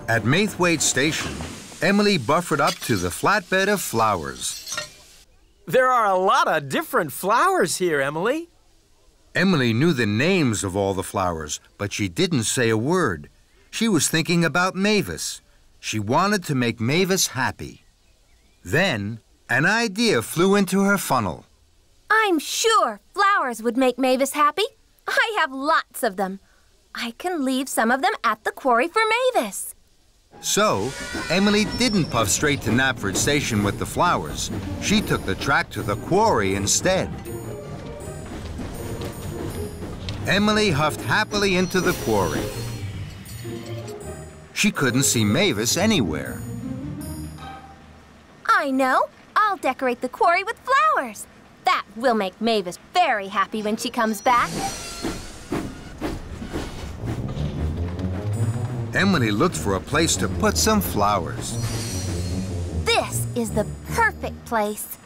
S1: At Maithwaite Station, Emily buffered up to the flatbed of flowers.
S12: There are a lot of different flowers here, Emily.
S1: Emily knew the names of all the flowers, but she didn't say a word. She was thinking about Mavis. She wanted to make Mavis happy. Then, an idea flew into her funnel.
S15: I'm sure flowers would make Mavis happy. I have lots of them. I can leave some of them at the quarry for Mavis.
S1: So, Emily didn't puff straight to Knapford Station with the flowers. She took the track to the quarry instead. Emily huffed happily into the quarry. She couldn't see Mavis anywhere.
S15: I know. I'll decorate the quarry with flowers. That will make Mavis very happy when she comes back.
S1: Emily looked for a place to put some flowers.
S15: This is the perfect place.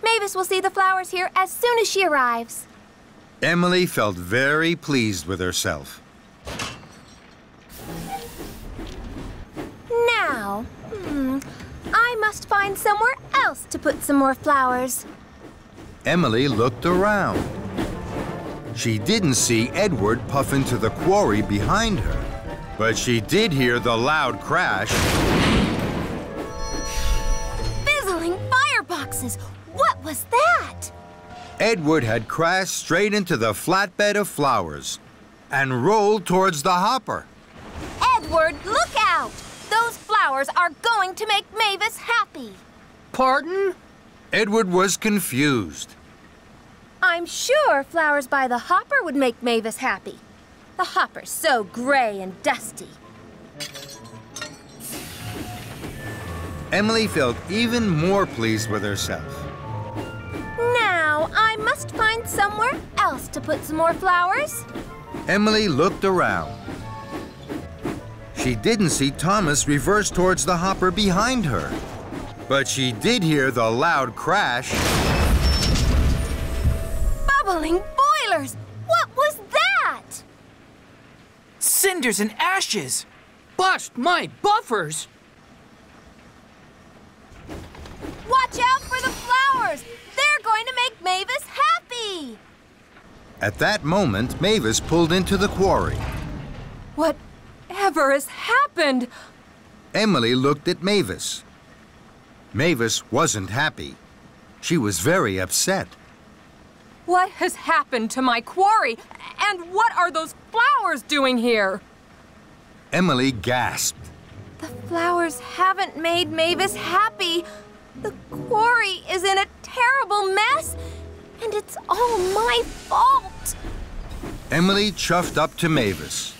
S15: Mavis will see the flowers here as soon as she arrives.
S1: Emily felt very pleased with herself.
S15: Now, I must find somewhere else to put some more flowers.
S1: Emily looked around. She didn't see Edward puff into the quarry behind her, but she did hear the loud crash.
S15: Fizzling fireboxes! What was that?
S1: Edward had crashed straight into the flatbed of flowers and rolled towards the hopper.
S15: Edward, look out! Those flowers are going to make Mavis happy.
S7: Pardon?
S1: Edward was confused.
S15: I'm sure flowers by the hopper would make Mavis happy. The hopper's so gray and dusty.
S1: Emily felt even more pleased with herself.
S15: Now, I must find somewhere else to put some more flowers.
S1: Emily looked around. She didn't see Thomas reverse towards the hopper behind her, but she did hear the loud crash.
S15: Bubbling boilers! What was that?
S2: Cinders and ashes!
S7: Bust my buffers!
S15: Watch out for the flowers! They're going to make Mavis happy!
S1: At that moment, Mavis pulled into the quarry.
S10: Whatever has happened?
S1: Emily looked at Mavis. Mavis wasn't happy. She was very upset.
S10: What has happened to my quarry? And what are those flowers doing here?
S1: Emily gasped.
S15: The flowers haven't made Mavis happy. The quarry is in a terrible mess, and it's all my fault.
S1: Emily chuffed up to Mavis.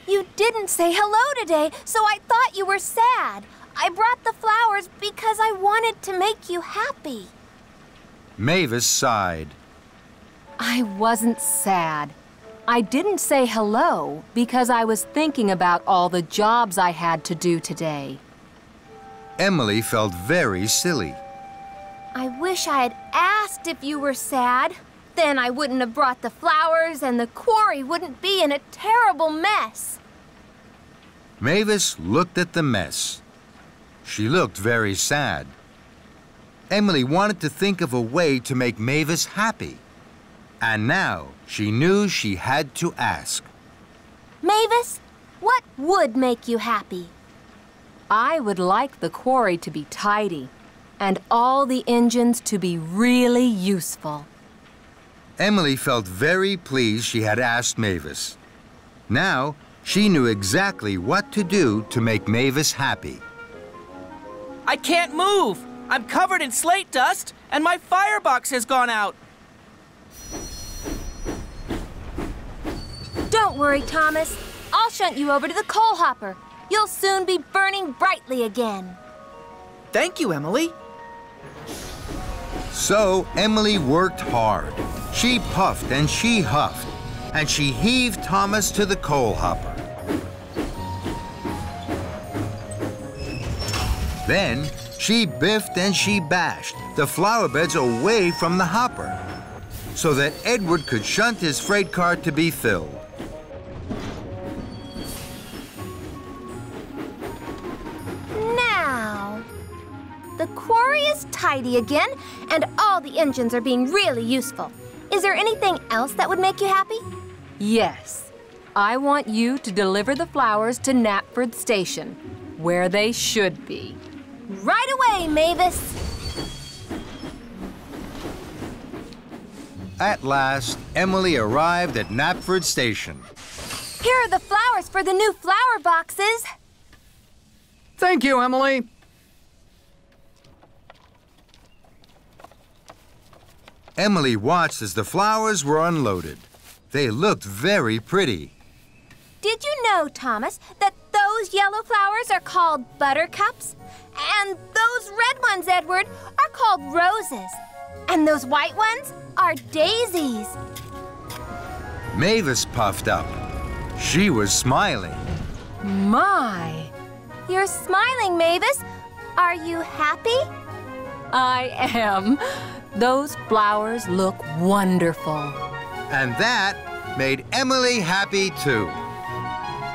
S15: You didn't say hello today, so I thought you were sad. I brought the flowers because I wanted to make you happy.
S1: Mavis sighed.
S13: I wasn't sad. I didn't say hello because I was thinking about all the jobs I had to do today.
S1: Emily felt very silly.
S15: I wish I had asked if you were sad. Then I wouldn't have brought the flowers and the quarry wouldn't be in a terrible mess.
S1: Mavis looked at the mess. She looked very sad. Emily wanted to think of a way to make Mavis happy. And now she knew she had to ask.
S15: Mavis, what would make you happy?
S13: I would like the quarry to be tidy and all the engines to be really useful.
S1: Emily felt very pleased she had asked Mavis. Now she knew exactly what to do to make Mavis happy.
S2: I can't move! I'm covered in slate dust, and my firebox has gone out.
S15: Don't worry, Thomas. I'll shunt you over to the coal hopper. You'll soon be burning brightly again.
S2: Thank you, Emily.
S1: So Emily worked hard. She puffed and she huffed, and she heaved Thomas to the coal hopper. Then she biffed and she bashed the flower beds away from the hopper so that Edward could shunt his freight car to be filled.
S15: Now, the quarry is tidy again, and all the engines are being really useful. Is there anything else that would make you happy?
S13: Yes. I want you to deliver the flowers to Knapford Station, where they should be.
S15: Right away, Mavis.
S1: At last, Emily arrived at Knapford Station.
S15: Here are the flowers for the new flower boxes.
S7: Thank you, Emily.
S1: Emily watched as the flowers were unloaded. They looked very pretty.
S15: Did you know, Thomas, that those yellow flowers are called buttercups? And those red ones, Edward, are called roses. And those white ones are daisies.
S1: Mavis puffed up. She was smiling.
S13: My!
S15: You're smiling, Mavis. Are you happy?
S13: I am. Those flowers look wonderful.
S1: And that made Emily happy too.